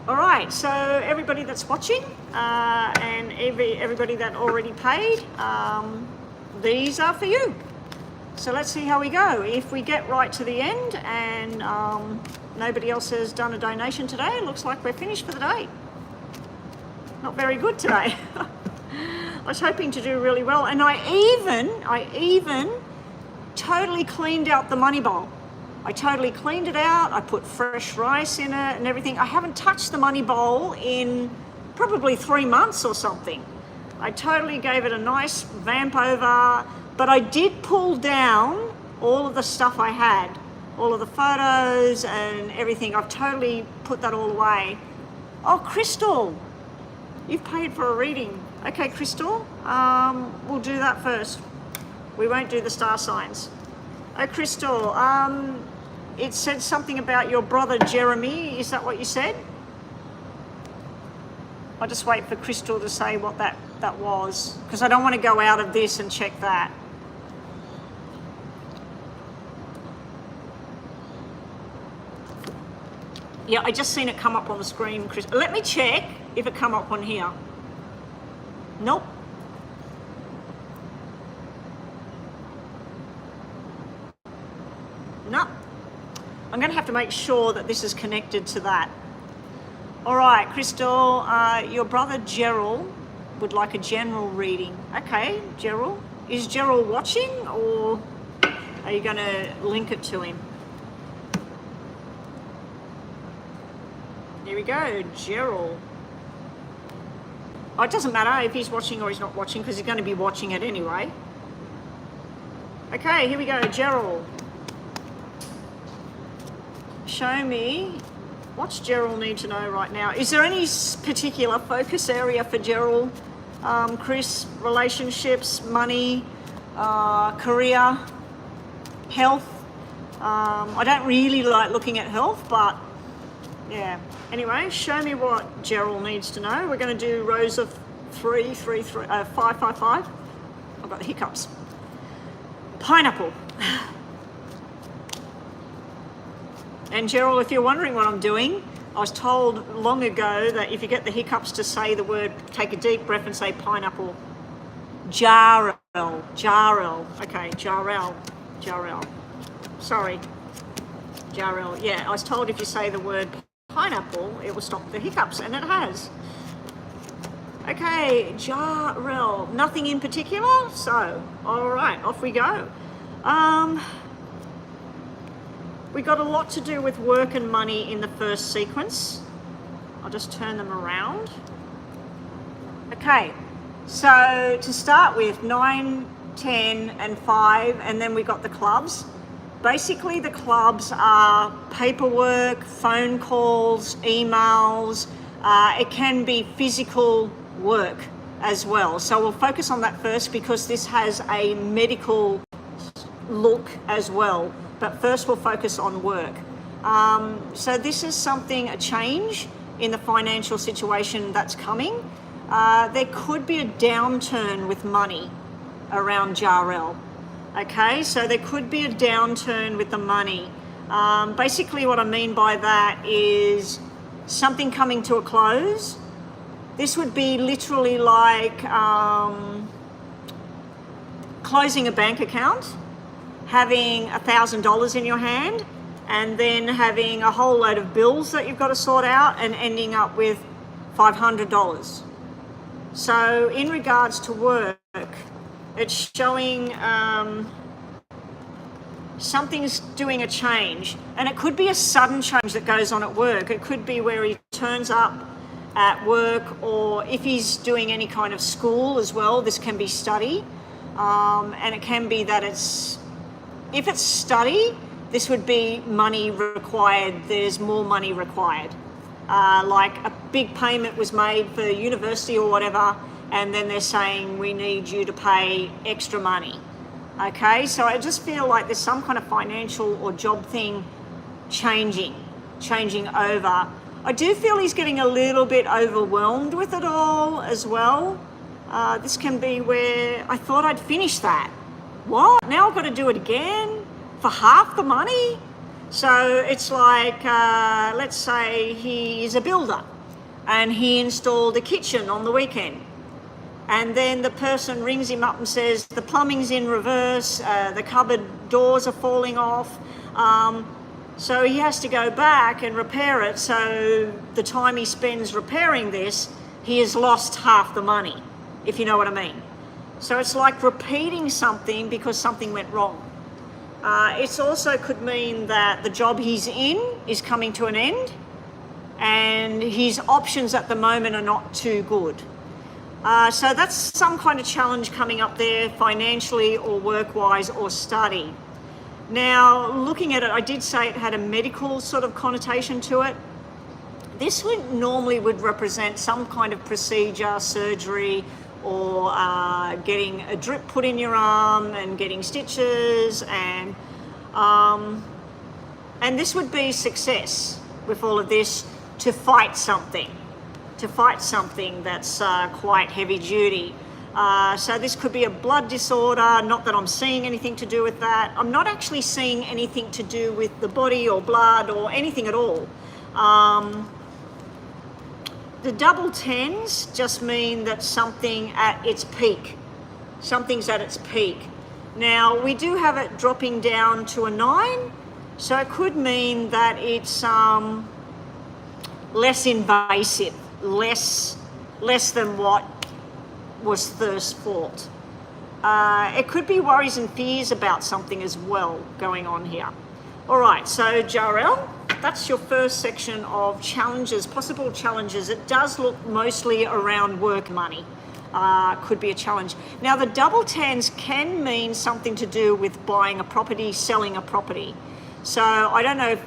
All right, so everybody that's watching and everybody that already paid, these are for you. So let's see how we go. If we get right to the end and nobody else has done a donation today, it looks like we're finished for the day. Not very good today. I was hoping to do really well, and I even totally cleaned out the money bowl. I totally cleaned it out. I put fresh rice in it and everything. I haven't touched the money bowl in probably 3 months or something. I totally gave it a nice vamp over, but I did pull down all of the stuff I had, all of the photos and everything. I've totally put that all away. Oh, Crystal, you've paid for a reading. Okay, Crystal, we'll do that first. We won't do the star signs. Oh, Crystal, it said something about your brother Jeremy. Is that what you said? I'll just wait for Crystal to say what that was, because I don't want to go out of this and check that. Yeah, I just seen it come up on the screen, Crystal. Let me check if it come up on here. Nope. No. I'm going to have to make sure that this is connected to that. All right, Crystal, your brother Gerald would like a general reading. Okay, Gerald. Is Gerald watching, or are you going to link it to him? Here we go, Gerald. Oh, it doesn't matter if he's watching or he's not watching, because he's going to be watching it anyway. Okay, here we go, Gerald. Show me, what's Gerald need to know right now? Is there any particular focus area for Gerald? Chris, relationships, money, career, health? I don't really like looking at health, but yeah. Anyway, show me what Gerald needs to know. We're going to do rows of 3, 3, 3, 5, 5, 5. I've got the hiccups. Pineapple. And Gerald, if you're wondering what I'm doing, I was told long ago that if you get the hiccups, to say the word, take a deep breath and say pineapple. Jarrell. Okay, Jarrell. Sorry. Jarrell. Yeah, I was told if you say the word pineapple, it will stop the hiccups, and it has. Okay, Jarrell, nothing in particular, so all right, off we go. We got a lot to do with work and money in the first sequence. I'll just turn them around. Okay, so to start with, 9, 10 and 5, and then we got the clubs. Basically the clubs are paperwork, phone calls, emails. It can be physical work as well. So we'll focus on that first because this has a medical look as well. But first we'll focus on work. So this is something, a change in the financial situation that's coming. There could be a downturn with money around Jarrell. Okay, so there could be a downturn with the money. Basically what I mean by that is something coming to a close. This would be literally like closing a bank account, having $1,000 in your hand, and then having a whole load of bills that you've got to sort out and ending up with $500. So in regards to work, it's showing something's doing a change, and it could be a sudden change that goes on at work. It could be where he turns up at work, or if he's doing any kind of school as well, this can be study. And it can be that if it's study, this would be money required. There's more money required. Like a big payment was made for university or whatever, and then they're saying we need you to pay extra money. Okay, so I just feel like there's some kind of financial or job thing changing over. I do feel he's getting a little bit overwhelmed with it all as well. This can be where I thought I'd finish that. What? Now I've got to do it again for half the money? So it's like, let's say he's a builder and he installed a kitchen on the weekend. And then the person rings him up and says, the plumbing's in reverse, the cupboard doors are falling off. So he has to go back and repair it. So the time he spends repairing this, he has lost half the money, if you know what I mean. So it's like repeating something because something went wrong. It also could mean that the job he's in is coming to an end and his options at the moment are not too good. So that's some kind of challenge coming up there financially or work-wise or study. Now, looking at it, I did say it had a medical sort of connotation to it. This would represent some kind of procedure, surgery, or getting a drip put in your arm and getting stitches, and this would be success with all of this, to fight something that's quite heavy duty. So this could be a blood disorder, not that I'm seeing anything to do with that. I'm not actually seeing anything to do with the body or blood or anything at all. The double tens just mean that something at its peak. Something's at its peak. Now, we do have it dropping down to a 9, so it could mean that it's less invasive, less than what was first thought. It could be worries and fears about something as well going on here. All right, so Jarrell, that's your first section of challenges, possible challenges. It does look mostly around work money. Could be a challenge. Now, the double tens can mean something to do with buying a property, selling a property. So I don't know if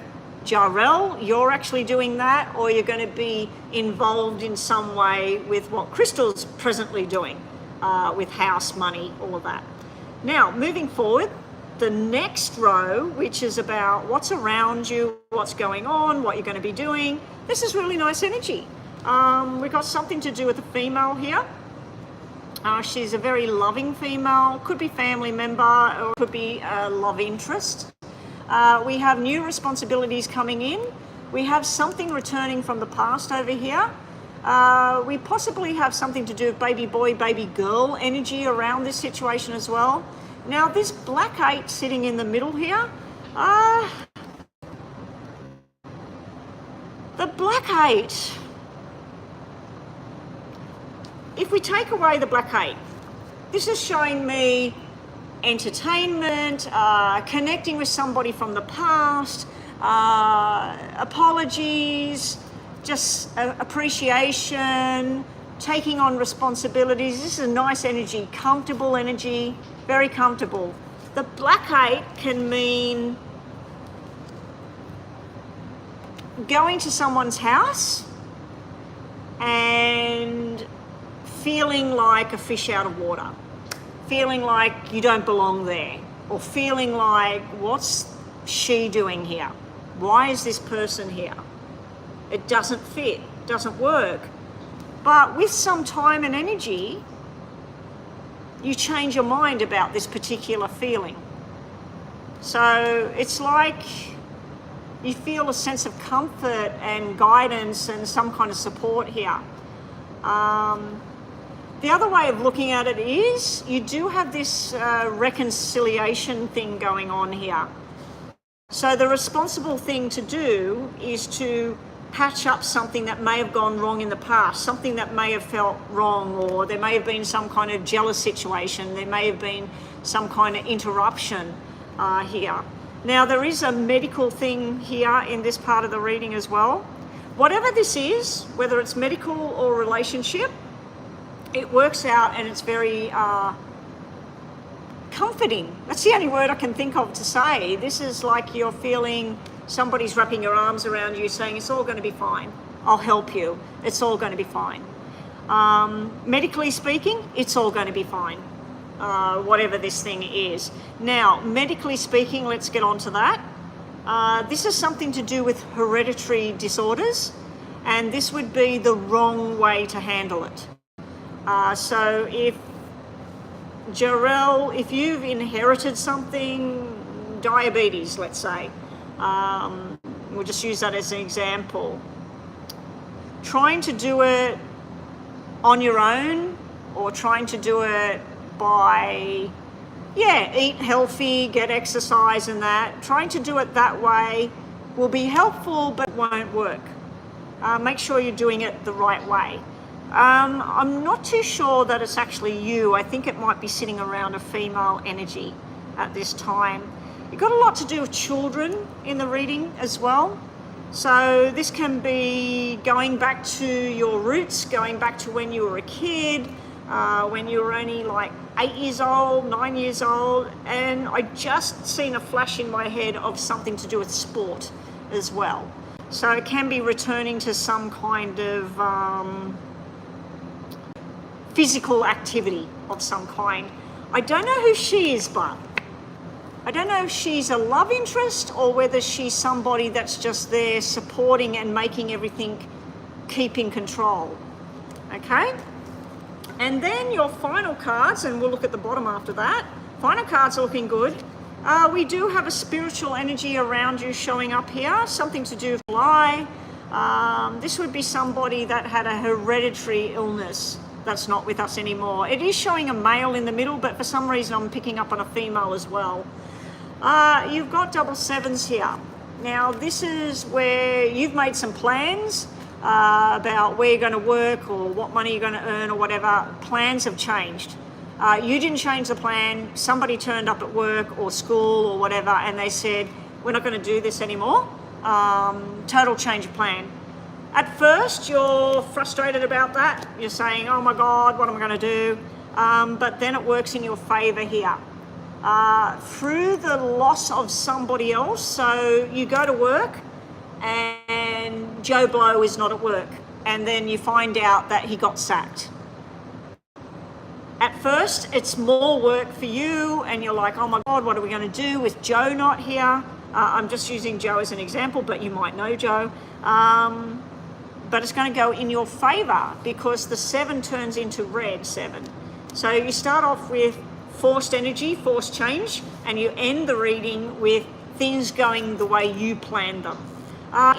Jarrell, you're actually doing that, or you're going to be involved in some way with what Crystal's presently doing with house money, all of that. Now, moving forward, the next row, which is about what's around you, what's going on, what you're going to be doing. This is really nice energy. We've got something to do with a female here. She's a very loving female, could be family member, or could be a love interest. We have new responsibilities coming in. We have something returning from the past over here. We possibly have something to do with baby boy, baby girl energy around this situation as well. Now, this black 8 sitting in the middle here, The Black Eight, if we take away the Black Eight, this is showing me entertainment, connecting with somebody from the past, apologies, just appreciation, taking on responsibilities. This is a nice energy, comfortable energy, very comfortable. The Black Eight can mean going to someone's house and feeling like a fish out of water, feeling like you don't belong there, or feeling like, what's she doing here? Why is this person here? It doesn't fit, doesn't work. But with some time and energy, you change your mind about this particular feeling. So it's like you feel a sense of comfort and guidance and some kind of support here. The other way of looking at it is you do have this reconciliation thing going on here. So the responsible thing to do is to patch up something that may have gone wrong in the past, something that may have felt wrong, or there may have been some kind of jealous situation, there may have been some kind of interruption here. Now there is a medical thing here in this part of the reading as well. Whatever this is, whether it's medical or relationship, it works out and it's very comforting. That's the only word I can think of to say. This is like you're feeling somebody's wrapping your arms around you saying, it's all going to be fine. I'll help you. It's all going to be fine. Medically speaking, it's all going to be fine. Whatever this thing is. Now, medically speaking, let's get on to that. This is something to do with hereditary disorders, and this would be the wrong way to handle it. So if Jarell, if you've inherited something, diabetes, let's say, we'll just use that as an example. Trying to do it on your own, or trying to do it by, eat healthy, get exercise and that. Trying to do it that way will be helpful, but won't work. Make sure you're doing it the right way. I'm not too sure that it's actually you. I think it might be sitting around a female energy at this time. You've got a lot to do with children in the reading as well. So this can be going back to your roots, going back to when you were a kid, when you were only like 8 years old, 9 years old, and I just seen a flash in my head of something to do with sport as well. So it can be returning to some kind of physical activity of some kind. I don't know who she is, but I don't know if she's a love interest or whether she's somebody that's just there supporting and making everything keep in control. Okay? And then your final cards, and we'll look at the bottom after that. Final cards are looking good. We do have a spiritual energy around you showing up here, something to do with lie. This would be somebody that had a hereditary illness that's not with us anymore. It is showing a male in the middle, but for some reason I'm picking up on a female as well. You've got double sevens here. Now this is where you've made some plans about where you're going to work or what money you're going to earn or whatever. Plans have changed. You didn't change the plan. Somebody turned up at work or school or whatever and they said, we're not going to do this anymore. Total change of plan. At first you're frustrated about that. You're saying, oh my God, what am I going to do? But then it works in your favor here. Through the loss of somebody else. So you go to work and Joe Blow is not at work, and then you find out that he got sacked. At first it's more work for you and you're like, oh my God, what are we going to do with Joe not here? I'm just using Joe as an example, but you might know Joe. But it's going to go in your favor because the 7 turns into red 7. So you start off with forced energy, forced change, and you end the reading with things going the way you planned them.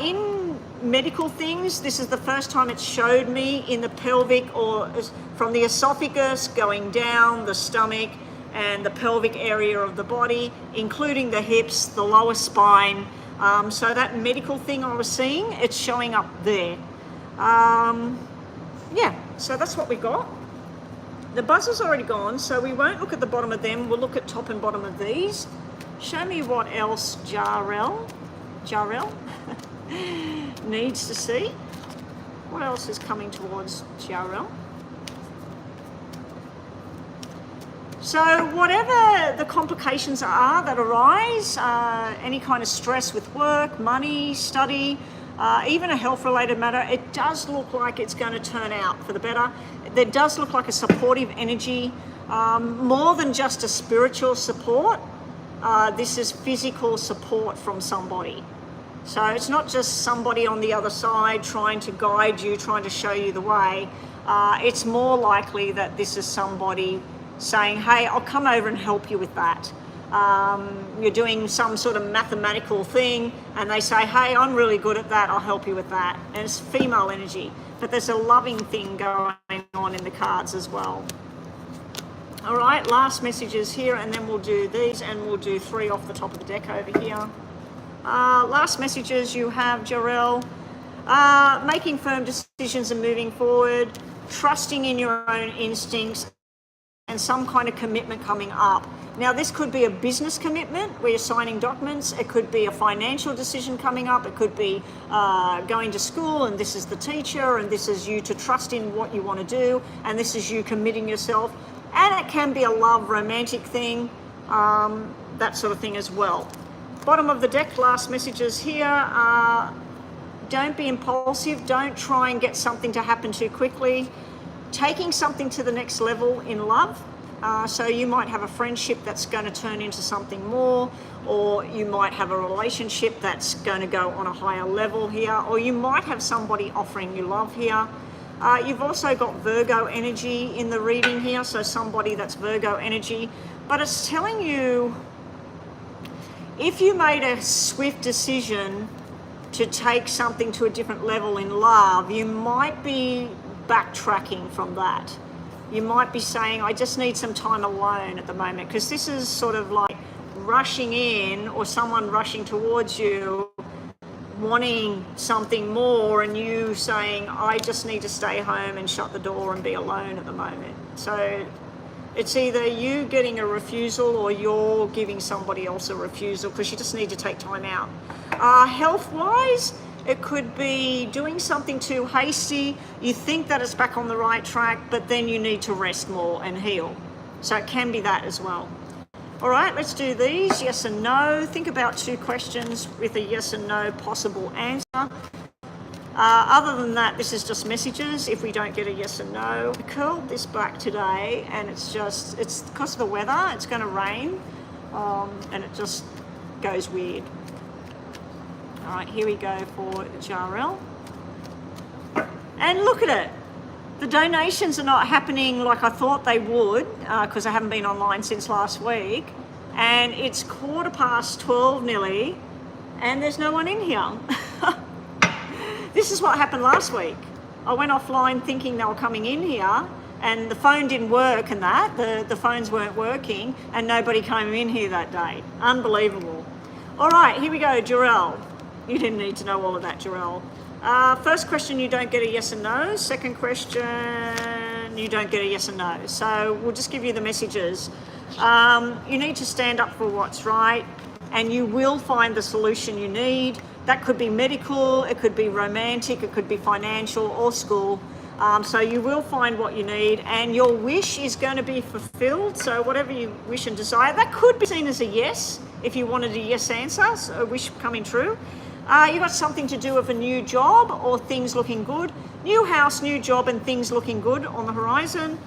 In medical things, this is the first time it's showed me in the pelvic, or from the esophagus going down the stomach and the pelvic area of the body, including the hips, the lower spine. So that medical thing I was seeing, it's showing up there. Yeah, so that's what we got. The buzzer's already gone, so we won't look at the bottom of them. We'll look at top and bottom of these. Show me what else Jarrell needs to see. What else is coming towards Jarrell? So whatever the complications are that arise, any kind of stress with work, money, study, even a health-related matter, it does look like it's going to turn out for the better. There does look like a supportive energy, more than just a spiritual support. This is physical support from somebody. So it's not just somebody on the other side trying to guide you, trying to show you the way. It's more likely that this is somebody saying, hey, I'll come over and help you with that. You're doing some sort of mathematical thing and they say, hey, I'm really good at that, I'll help you with that. And it's female energy, but there's a loving thing going on in the cards as well. All right, last messages here, and then we'll do these, and we'll do 3 off the top of the deck over here. Last messages you have, Jarrell, making firm decisions and moving forward, trusting in your own instincts, and some kind of commitment coming up. Now, this could be a business commitment where you're signing documents. It could be a financial decision coming up. It could be going to school, and this is the teacher, and this is you to trust in what you want to do, and this is you committing yourself. And it can be a love, romantic thing, that sort of thing as well. Bottom of the deck, last messages here. Don't be impulsive. Don't try and get something to happen too quickly. Taking something to the next level in love. So you might have a friendship that's going to turn into something more, or you might have a relationship that's going to go on a higher level here, or you might have somebody offering you love here. You've also got Virgo energy in the reading here, so somebody that's Virgo energy. But it's telling you, if you made a swift decision to take something to a different level in love, you might be backtracking from that. You might be saying, I just need some time alone at the moment, because this is sort of like rushing in, or someone rushing towards you, wanting something more, and you saying, I just need to stay home and shut the door and be alone at the moment. So it's either you getting a refusal or you're giving somebody else a refusal, because you just need to take time out. Health-wise, it could be doing something too hasty. You think that it's back on the right track, but then you need to rest more and heal. So it can be that as well. All right, let's do these, yes and no. Think about 2 questions with a yes and no possible answer. Other than that, this is just messages if we don't get a yes and no. I curled this back today, and it's because of the weather, it's going to rain, and it just goes weird. All right, here we go for Jarrell. And look at it. The donations are not happening like I thought they would, because I haven't been online since last week. And it's 12:15 nearly, and there's no one in here. This is what happened last week. I went offline thinking they were coming in here, and the phone didn't work and that. The phones weren't working, and nobody came in here that day. Unbelievable. All right, here we go, Jarrell. You didn't need to know all of that, Jarrell. First question, you don't get a yes and no. Second question, you don't get a yes and no. So we'll just give you the messages. You need to stand up for what's right, and you will find the solution you need. That could be medical, it could be romantic, it could be financial or school. So you will find what you need, and your wish is going to be fulfilled. So whatever you wish and desire, that could be seen as a yes if you wanted a yes answer, so a wish coming true. You got something to do with a new job or things looking good. New house, new job, and things looking good on the horizon.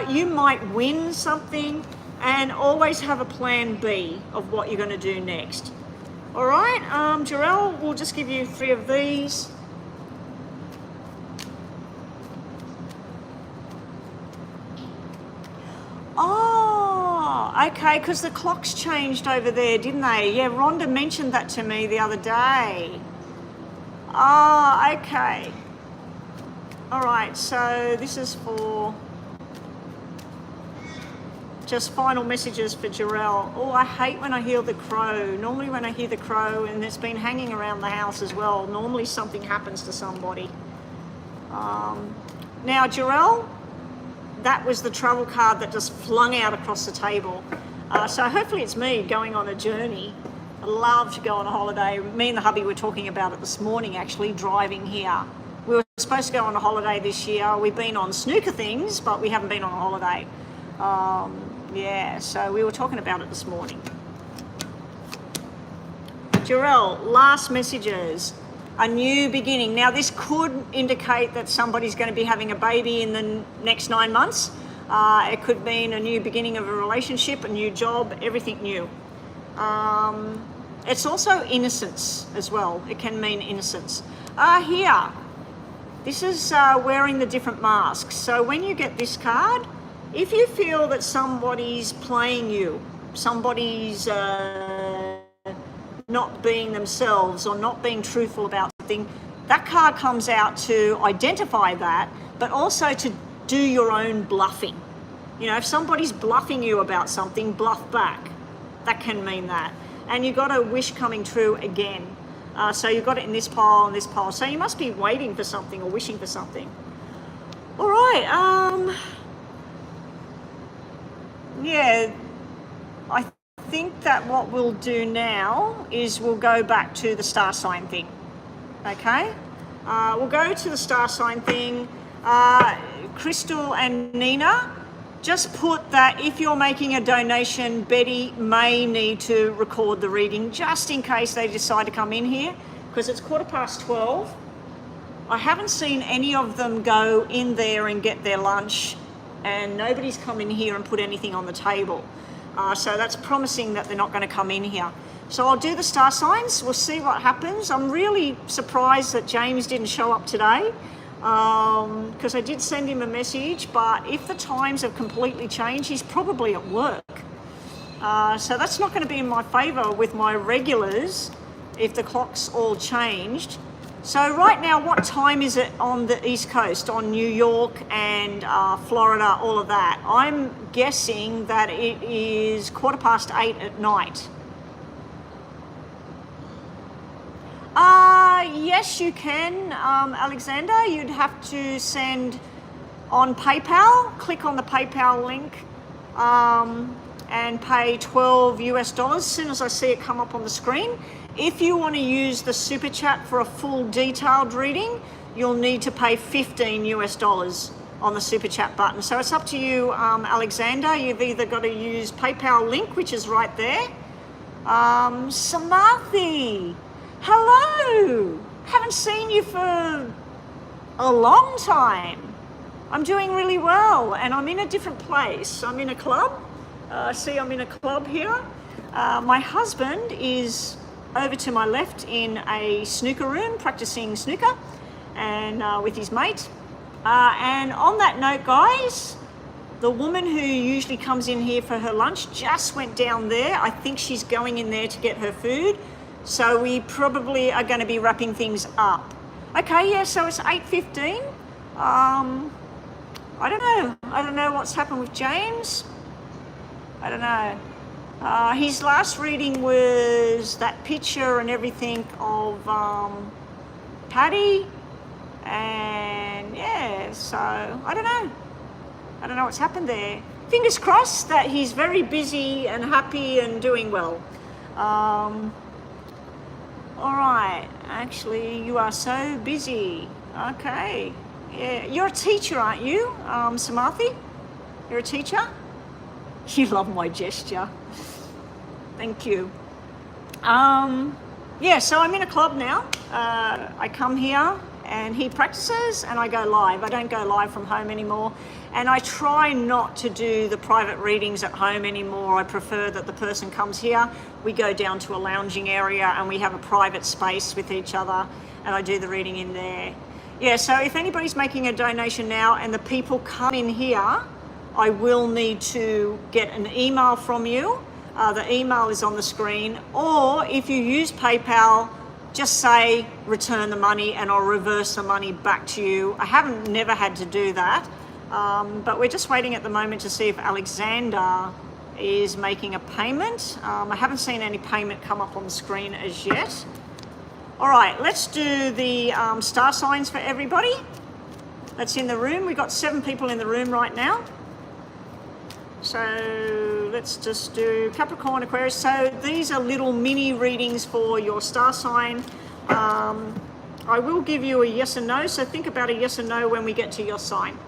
You might win something, and always have a plan B of what you're going to do next. All right, Jarrell, we'll just give you 3 of these. Oh, okay, because the clocks changed over there, didn't they? Yeah, Rhonda mentioned that to me the other day. Oh, okay. All right, so this is for just final messages for Jarell. Oh, I hate when I hear the crow. Normally when I hear the crow, and it's been hanging around the house as well, normally something happens to somebody. Now, Jarell, that was the travel card that just flung out across the table. So hopefully it's me going on a journey. I love to go on a holiday. Me and the hubby were talking about it this morning, actually, driving here. We were supposed to go on a holiday this year. We've been on snooker things, but we haven't been on a holiday. Yeah, so we were talking about it this morning. Jarell, last messages. A new beginning. Now, this could indicate that somebody's going to be having a baby in the next 9 months. It could mean a new beginning of a relationship, a new job, everything new. It's also innocence as well. It can mean innocence. Here, this is wearing the different masks. So when you get this card, if you feel that somebody's playing you, somebody's not being themselves or not being truthful about something, that card comes out to identify that, but also to do your own bluffing. You know, if somebody's bluffing you about something, bluff back. That can mean that. And you've got a wish coming true again. So you've got it in this pile and this pile. So you must be waiting for something or wishing for something. All right. Yeah, I think that what we'll do now is we'll go back to the star sign thing. Okay? We'll go to the star sign thing. Crystal and Nina, just put that if you're making a donation, Betty may need to record the reading just in case they decide to come in here, because it's 12:15. I haven't seen any of them go in there and get their lunch, and nobody's come in here and put anything on the table. So that's promising that they're not going to come in here. So I'll do the star signs. We'll see what happens. I'm really surprised that James didn't show up today, because I did send him a message, but if the times have completely changed, he's probably at work. So that's not going to be in my favour with my regulars if the clock's all changed. So right now, what time is it on the East Coast, on New York and Florida, all of that? I'm guessing that it is 8:15 at night. Yes, you can, Alexander. You'd have to send on PayPal. Click on the PayPal link and pay $12 US as soon as I see it come up on the screen. If you want to use the Super Chat for a full detailed reading, you'll need to pay $15 US on the Super Chat button. So it's up to you, Alexander. You've either got to use PayPal link, which is right there. Samarthi, hello. Haven't seen you for a long time. I'm doing really well, and I'm in a different place. I'm in a club. See, I'm in a club here. My husband is over to my left in a snooker room practicing snooker and with his mate. And on that note, guys, the woman who usually comes in here for her lunch just went down there. I think she's going in there to get her food. So we probably are going to be wrapping things up. Okay, yeah, so it's 8:15. I don't know what's happened with James. I don't know. His last reading was that picture and everything of Patty, and yeah, so I don't know what's happened there. Fingers crossed that he's very busy and happy and doing well. All right, actually, you are so busy. Okay, yeah, you're a teacher, aren't you, Samarthi? You're a teacher? You love my gesture. Thank you. Yeah, so I'm in a club now. I come here and he practices and I go live. I don't go live from home anymore. And I try not to do the private readings at home anymore. I prefer that the person comes here, we go down to a lounging area and we have a private space with each other and I do the reading in there. Yeah, so if anybody's making a donation now and the people come in here, I will need to get an email from you. The email is on the screen, or if you use PayPal, just say return the money and I'll reverse the money back to you. I haven't never had to do that. But we're just waiting at the moment to see if Alexander is making a payment. I haven't seen any payment come up on the screen as yet. All right, let's do the star signs for everybody that's in the room. We've got 7 people in the room right now. So let's just do Capricorn, Aquarius. So these are little mini readings for your star sign. I will give you a yes and no, so think about a yes and no when we get to your sign.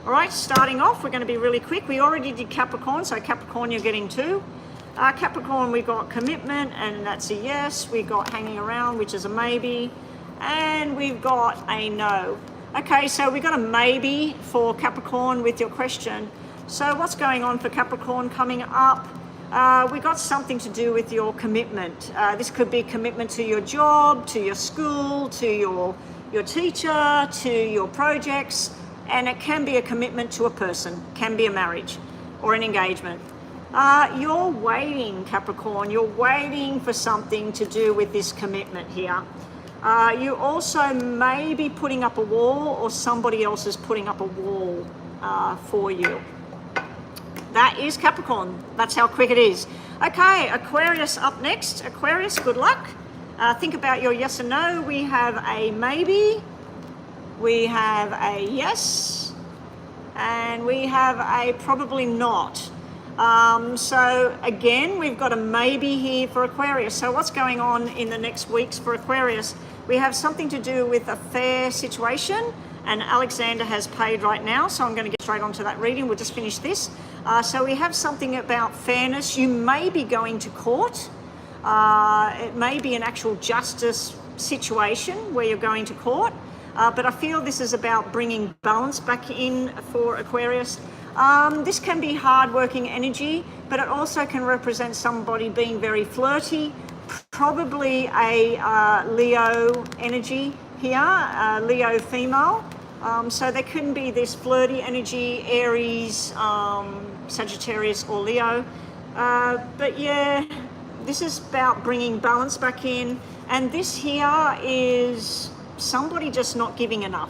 All right, starting off, we're going to be really quick. We already did Capricorn, so Capricorn, you're getting 2. Capricorn, we got commitment, and that's a yes. We got hanging around, which is a maybe. And we've got a no. Okay, so we got a maybe for Capricorn with your question. So what's going on for Capricorn coming up? We got something to do with your commitment. This could be commitment to your job, to your school, to your teacher, to your projects, and it can be a commitment to a person, can be a marriage or an engagement. You're waiting, Capricorn, you're waiting for something to do with this commitment here. You also may be putting up a wall, or somebody else is putting up a wall for you. That is Capricorn. That's how quick it is. Okay, Aquarius up next. Aquarius, good luck. Think about your yes and no. We have a maybe, we have a yes, and we have a probably not. So again, we've got a maybe here for Aquarius. So what's going on in the next weeks for Aquarius? We have something to do with a fair situation, and Alexander has paid right now, so I'm going to get straight onto that reading. We'll just finish this. So we have something about fairness. You may be going to court. It may be an actual justice situation where you're going to court, but I feel this is about bringing balance back in for Aquarius. This can be hard-working energy, but it also can represent somebody being very flirty, probably a Leo energy here, Leo female. So there can be this flirty energy, Aries, Sagittarius or Leo. But yeah, this is about bringing balance back in. And this here is somebody just not giving enough.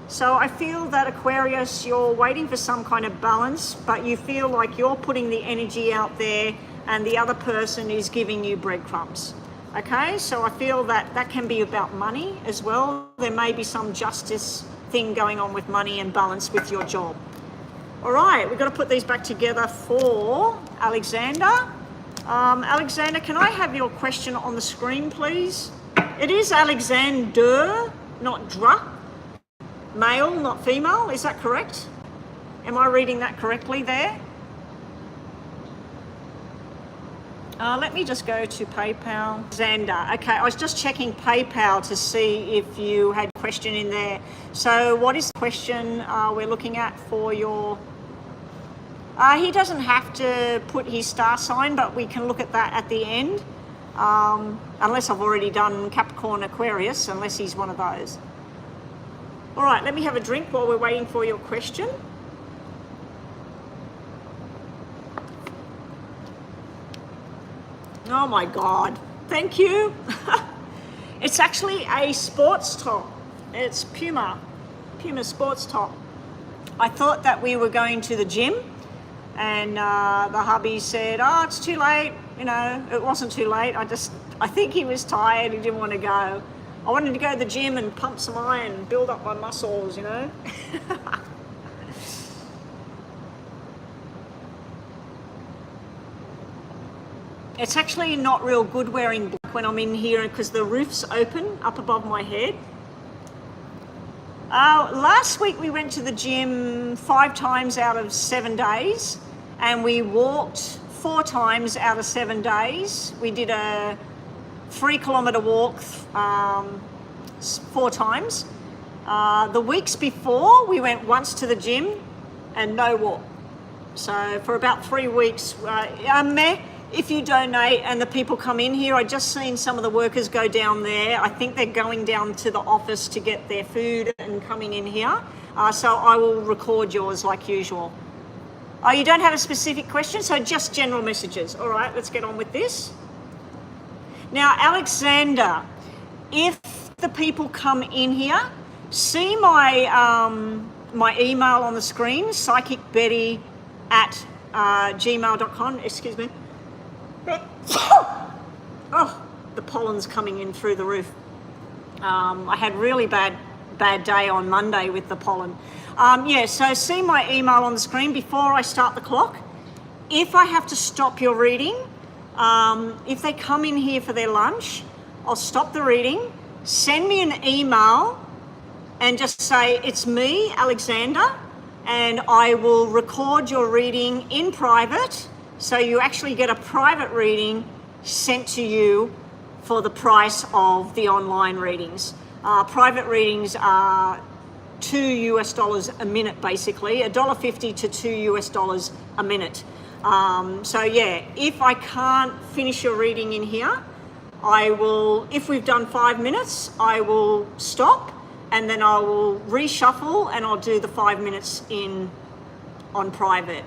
So I feel that Aquarius, you're waiting for some kind of balance, but you feel like you're putting the energy out there and the other person is giving you breadcrumbs. Okay, so I feel that that can be about money as well. There may be some justice thing going on with money and balance with your job. All right, we've got to put these back together for Alexander. Alexander, can I have your question on the screen, please? It is Alexander, not dra. Male, not female, is that correct? Am I reading that correctly there? Let me just go to PayPal. Xander, okay, I was just checking PayPal to see if you had a question in there. So what is the question we're looking at for your... he doesn't have to put his star sign, but we can look at that at the end. Unless I've already done Capricorn, Aquarius, unless he's one of those. All right, let me have a drink while we're waiting for your question. Oh my God, thank you. It's actually a sports top. It's Puma sports top. I thought that we were going to the gym, and the hubby said, oh, it's too late. You know, it wasn't too late. I think he was tired, he didn't want to go. I wanted to go to the gym and pump some iron, build up my muscles, you know. It's actually not real good wearing black when I'm in here because the roof's open up above my head. Last week we went to the gym 5 times out of 7 days, and we walked 4 times out of 7 days. We did a 3-kilometer walk 4 times. The weeks before we went once to the gym and no walk. So for about 3 weeks, if you donate and the people come in here, I just seen some of the workers go down there. I think they're going down to the office to get their food and coming in here. So I will record yours like usual. Oh, you don't have a specific question, so just general messages. All right, let's get on with this. Now, Alexander, if the people come in here, see my my email on the screen, psychicbetty@gmail.com. Excuse me. Oh, the pollen's coming in through the roof. I had really bad day on Monday with the pollen. Yeah, so see my email on the screen before I start the clock. If I have to stop your reading, if they come in here for their lunch, I'll stop the reading, send me an email and just say, it's me, Alexander, and I will record your reading in private, so you actually get a private reading sent to you for the price of the online readings. Private readings are $2 a minute, basically, $1.50 to $2 a minute. So yeah, if I can't finish your reading in here, I will, if we've done 5 minutes, I will stop and then I will reshuffle and I'll do the 5 minutes on private.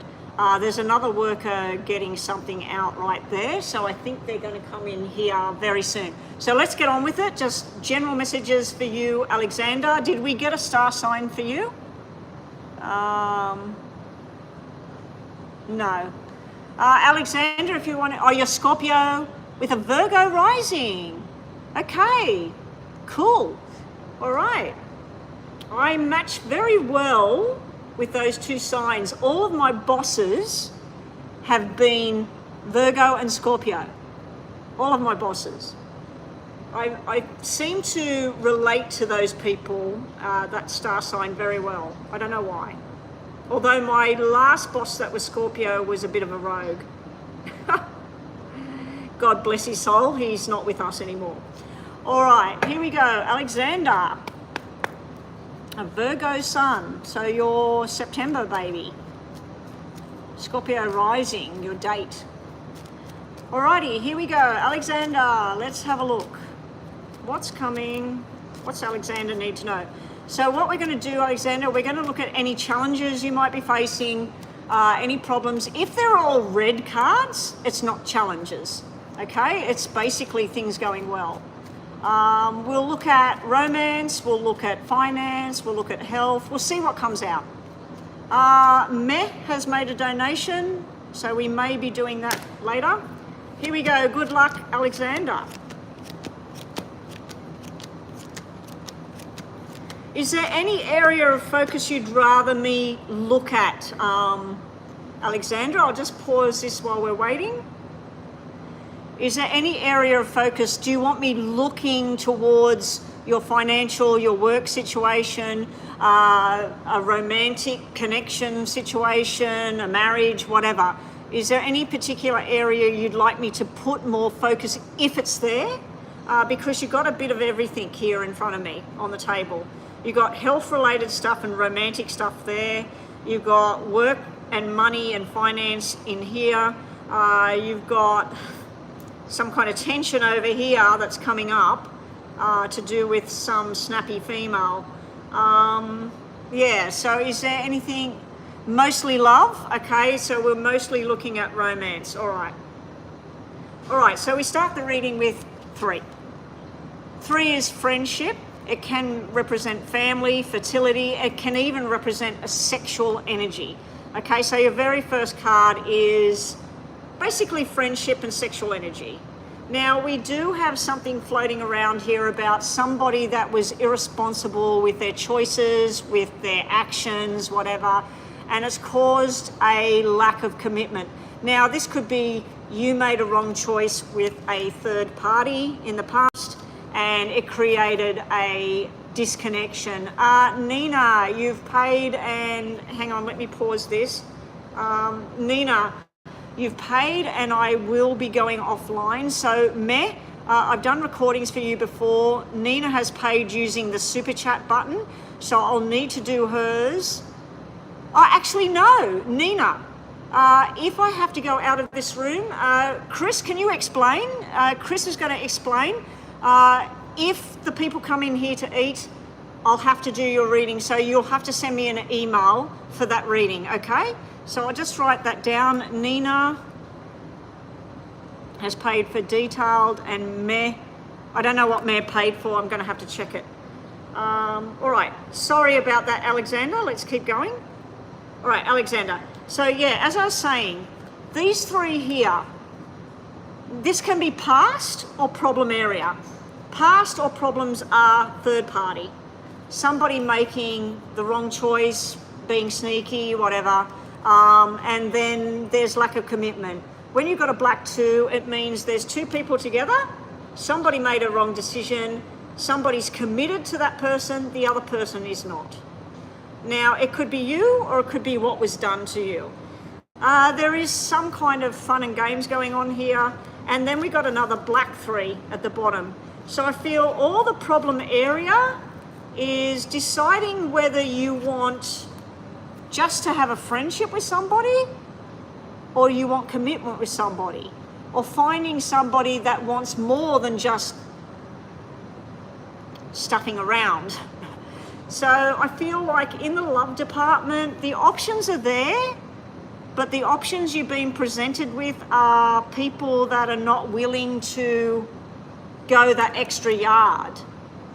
There's another worker getting something out right there, so I think they're going to come in here very soon. So let's get on with it. Just general messages for you, Alexander. Did we get a star sign for you? No. Alexander, if you want to, oh, you're Scorpio with a Virgo rising. Okay, cool. All right. I match very well with those two signs. All of my bosses have been Virgo and Scorpio. All of my bosses. I seem to relate to those people, that star sign, very well. I don't know why. Although my last boss that was Scorpio was a bit of a rogue. God bless his soul, he's not with us anymore. All right, here we go. Alexander, a Virgo sun, so you're September, baby. Scorpio rising, your date. Alrighty, here we go. Alexander, let's have a look. What's coming? What's Alexander need to know? So what we're going to do, Alexander, we're going to look at any challenges you might be facing, any problems. If they're all red cards, it's not challenges, okay? It's basically things going well. We'll look at romance, we'll look at finance, we'll look at health, we'll see what comes out. Meh has made a donation, so we may be doing that later. Here we go, good luck, Alexander. Is there any area of focus you'd rather me look at, Alexander? I'll just pause this while we're waiting. Is there any area of focus? Do you want me looking towards your financial, your work situation, a romantic connection situation, a marriage, whatever? Is there any particular area you'd like me to put more focus if it's there? Because you've got a bit of everything here in front of me on the table. You've got health-related stuff and romantic stuff there. You've got work and money and finance in here. You've got some kind of tension over here that's coming up to do with some snappy female. Yeah, so is there anything? Mostly love, okay, so we're mostly looking at romance. All right, so we start the reading with 3. 3 is friendship. It can represent family, fertility. It can even represent a sexual energy. Okay, so your very first card is basically friendship and sexual energy. Now, we do have something floating around here about somebody that was irresponsible with their choices, with their actions, whatever, and it's caused a lack of commitment. Now, this could be you made a wrong choice with a third party in the past, and it created a disconnection. Nina, you've paid, and hang on, let me pause this. Nina, you've paid and I will be going offline. So Meh, I've done recordings for you before. Nina has paid using the super chat button, so I'll need to do hers. Oh, actually no, Nina, if I have to go out of this room, Chris, can you explain? Chris is going to explain. If the people come in here to eat, I'll have to do your reading, so you'll have to send me an email for that reading, okay? So I'll just write that down. Nina has paid for detailed, and Meh, I don't know what Meh paid for, I'm going to have to check it. All right, sorry about that, Alexander. Let's keep going. All right, Alexander. So yeah, as I was saying, these three here, this can be past or problem area. Past or problems are third party. Somebody making the wrong choice, being sneaky, whatever, and then there's lack of commitment. When you've got a black 2, it means there's two people together, somebody made a wrong decision, somebody's committed to that person, the other person is not. Now, it could be you or it could be what was done to you. There is some kind of fun and games going on here, and then we got another black 3 at the bottom. So I feel all the problem area is deciding whether you want just to have a friendship with somebody or you want commitment with somebody, or finding somebody that wants more than just stuffing around. So I feel like in the love department, the options are there, but the options you've been presented with are people that are not willing to go that extra yard,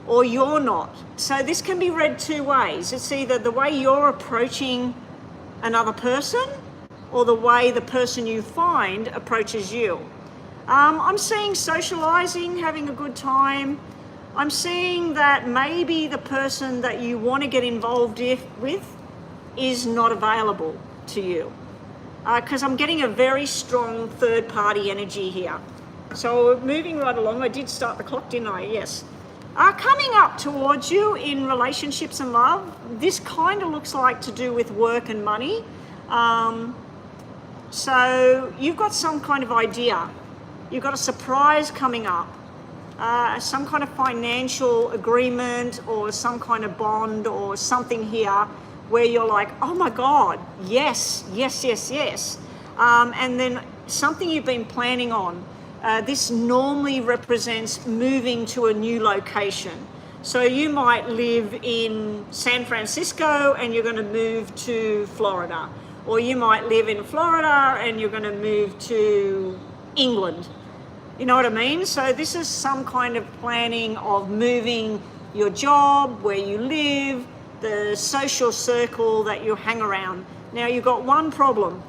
or you're not. So this can be read two ways. It's either the way you're approaching another person or the way the person you find approaches you. I'm seeing socializing, having a good time. I'm seeing that maybe the person that you want to get involved with is not available to you. Because I'm getting a very strong third party energy here. So moving right along, I did start the clock, didn't I? Yes. Coming up towards you in relationships and love, this kind of looks like to do with work and money. So you've got some kind of idea. You've got a surprise coming up. Some kind of financial agreement or some kind of bond or something here where you're like, oh my God, yes, yes, yes, yes. And then something you've been planning on. This normally represents moving to a new location. So you might live in San Francisco and you're going to move to Florida. Or you might live in Florida and you're going to move to England. You know what I mean? So this is some kind of planning of moving your job, where you live, the social circle that you hang around. Now you've got one problem.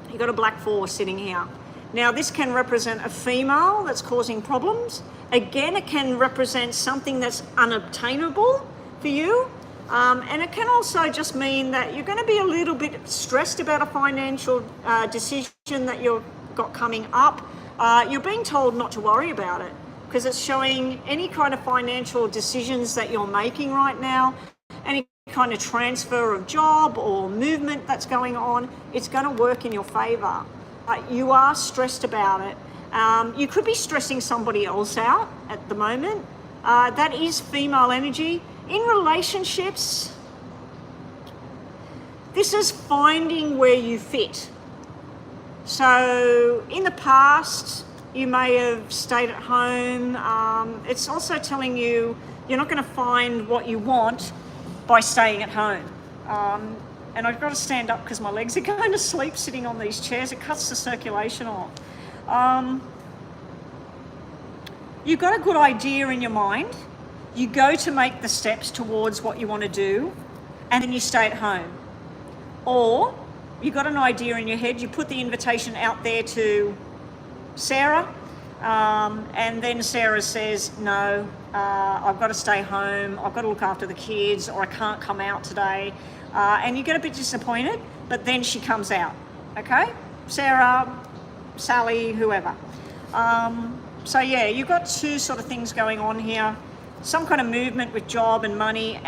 You've got a black 4 sitting here. Now this can represent a female that's causing problems. Again, it can represent something that's unobtainable for you. And it can also just mean that you're going to be a little bit stressed about a financial decision that you've got coming up. You're being told not to worry about it because it's showing any kind of financial decisions that you're making right now, any kind of transfer of job or movement that's going on, it's going to work in your favor. You are stressed about it. You could be stressing somebody else out at the moment. That is female energy. In relationships, this is finding where you fit. So in the past, you may have stayed at home. It's also telling you you're not going to find what you want by staying at home. And I've got to stand up because my legs are going to sleep sitting on these chairs. It cuts the circulation off. You've got a good idea in your mind. You go to make the steps towards what you want to do, and then you stay at home. Or you've got an idea in your head, you put the invitation out there to Sarah, and then Sarah says, no, I've got to stay home, I've got to look after the kids, or I can't come out today. And you get a bit disappointed, but then she comes out, okay? Sarah, Sally, whoever. So yeah, you've got two sort of things going on here. Some kind of movement with job and money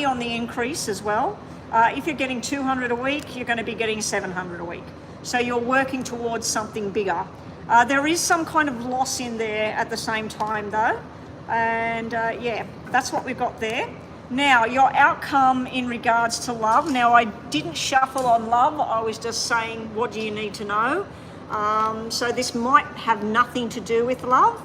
on the increase as well. If you're getting 200 a week, you're going to be getting 700 a week. So you're working towards something bigger. There is some kind of loss in there at the same time though. And yeah, that's what we've got there. Now, your outcome in regards to love. Now, I didn't shuffle on love. I was just saying, what do you need to know? So this might have nothing to do with love.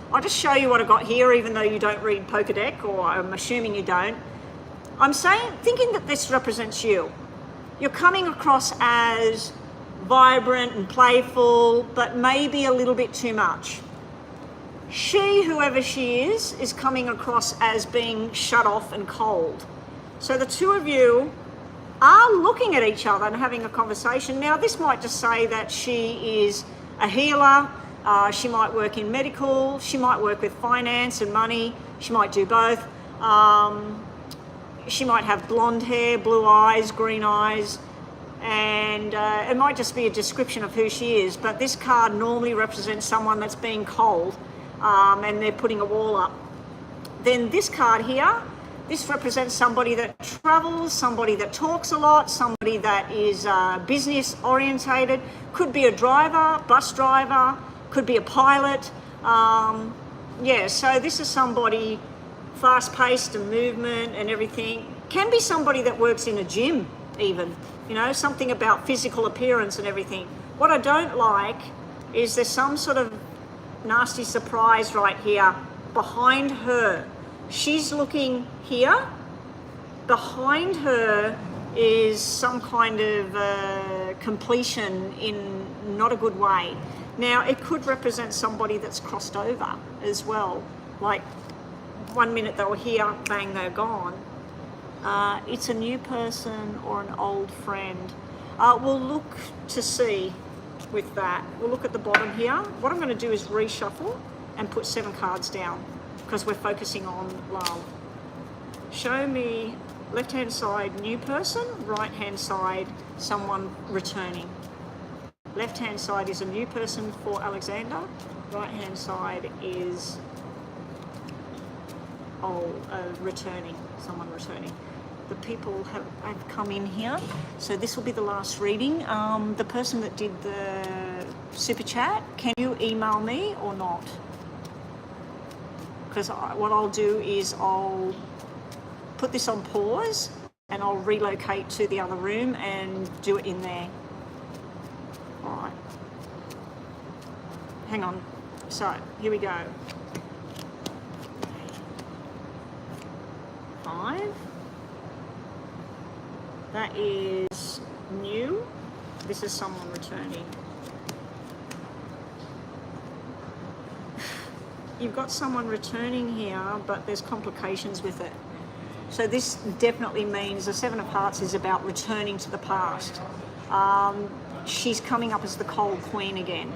I'll just show you what I got here, even though you don't read Poker Deck, or I'm assuming you don't. I'm thinking that this represents you. You're coming across as vibrant and playful, but maybe a little bit too much. She, whoever she is coming across as being shut off and cold. So the two of you are looking at each other and having a conversation. Now, this might just say that she is a healer. She might work in medical. She might work with finance and money. She might do both. She might have blonde hair, blue eyes, green eyes, and it might just be a description of who she is. But this card normally represents someone that's being cold, and they're putting a wall up. Then this card here, this represents somebody that travels, somebody that talks a lot, somebody that is business orientated. Could be a driver, bus driver, could be a pilot. Yeah, so this is somebody fast-paced and movement and everything. Can be somebody that works in a gym even, you know, something about physical appearance and everything. What I don't like is there's some sort of nasty surprise right here behind her. She's looking here. Behind her is some kind of completion in not a good way. Now, it could represent somebody that's crossed over as well. Like, 1 minute they were here, bang, they're gone. It's a new person or an old friend. We'll look to see with that. We'll look at the bottom here. What I'm going to do is reshuffle and put 7 cards down, because we're focusing on love. Show me left-hand side, new person, right-hand side, someone returning. Left-hand side is a new person for Alexander. Right-hand side is returning, someone returning. The people have come in here. So this will be the last reading. The person that did the super chat, can you email me or not? Because what I'll do is I'll put this on pause and I'll relocate to the other room and do it in there. All right. Hang on. So here we go. 5. That is new. This is someone returning. You've got someone returning here, but there's complications with it. So this definitely means the 7 of Hearts is about returning to the past. She's coming up as the cold queen again.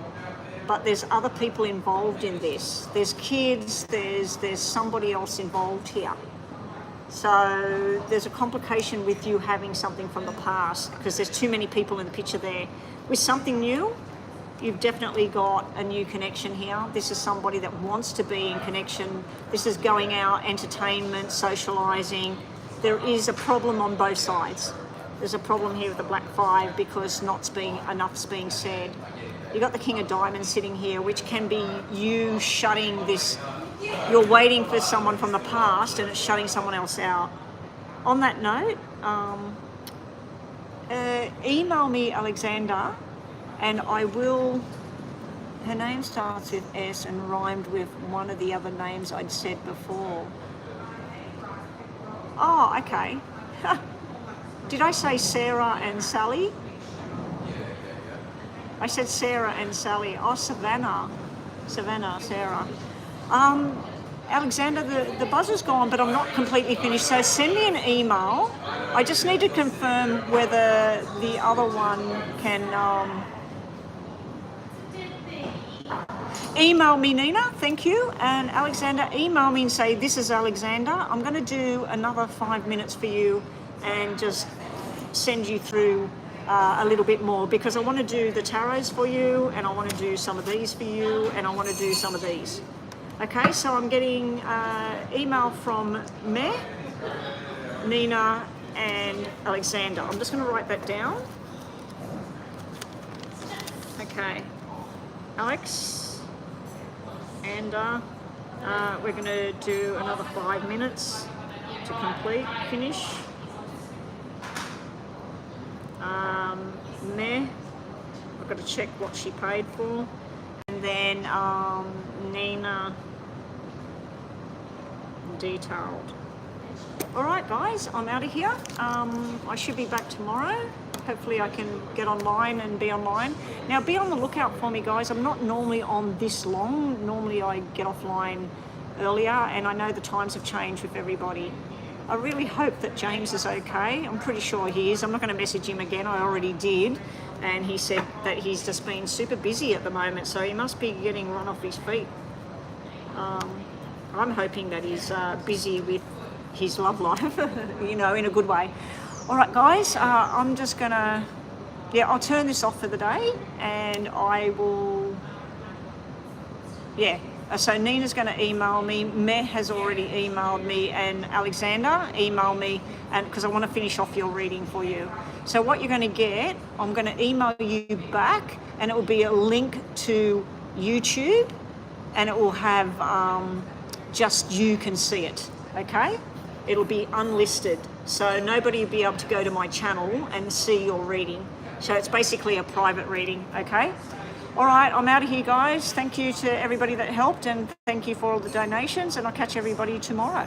But there's other people involved in this. There's kids, there's somebody else involved here. So there's a complication with you having something from the past, because there's too many people in the picture there. With something new, you've definitely got a new connection here. This is somebody that wants to be in connection. This is going out, entertainment, socialising. There is a problem on both sides. There's a problem here with the Black 5 because enough's being said. You've got the King of Diamonds sitting here, which can be you shutting this. You're waiting for someone from the past and it's shutting someone else out. On that note, email me, Alexander, and I will. Her name starts with S and rhymed with one of the other names I'd said before. Oh, okay. Did I say Sarah and Sally? I said Sarah and Sally. Oh, Savannah, Sarah. Alexander, the buzzer's gone, but I'm not completely finished. So send me an email. I just need to confirm whether the other one can email me, Nina. Thank you. And Alexander, email me and say, this is Alexander. I'm going to do another 5 minutes for you and just send you through a little bit more, because I want to do the tarots for you, and I want to do some of these for you, and I want to do some of these. Okay, so I'm getting email from Meh, Nina, and Alexander. I'm just going to write that down. Okay, Alex, and we're going to do another 5 minutes to finish. Meh, I've got to check what she paid for, and then Nina, detailed. All right, guys, I'm out of here. I should be back tomorrow. Hopefully I can get online and be online. Now be on the lookout for me, guys. I'm not normally on this long. Normally I get offline earlier, and I know the times have changed with everybody. I really hope that James is okay. I'm pretty sure he is. I'm not going to message him again. I already did. And he said that he's just been super busy at the moment, so he must be getting run off his feet. I'm hoping that he's busy with his love life, you know, in a good way. All right, guys, I'm just going to, I'll turn this off for the day, and I will, so Nina's going to email me. Meh has already emailed me, and Alexander emailed me, and because I want to finish off your reading for you. So what you're going to get, I'm going to email you back, and it will be a link to YouTube, and it will have just you can see it, okay? It'll be unlisted, so nobody will be able to go to my channel and see your reading. So it's basically a private reading, okay? All right, I'm out of here, guys. Thank you to everybody that helped, and thank you for all the donations, and I'll catch everybody tomorrow.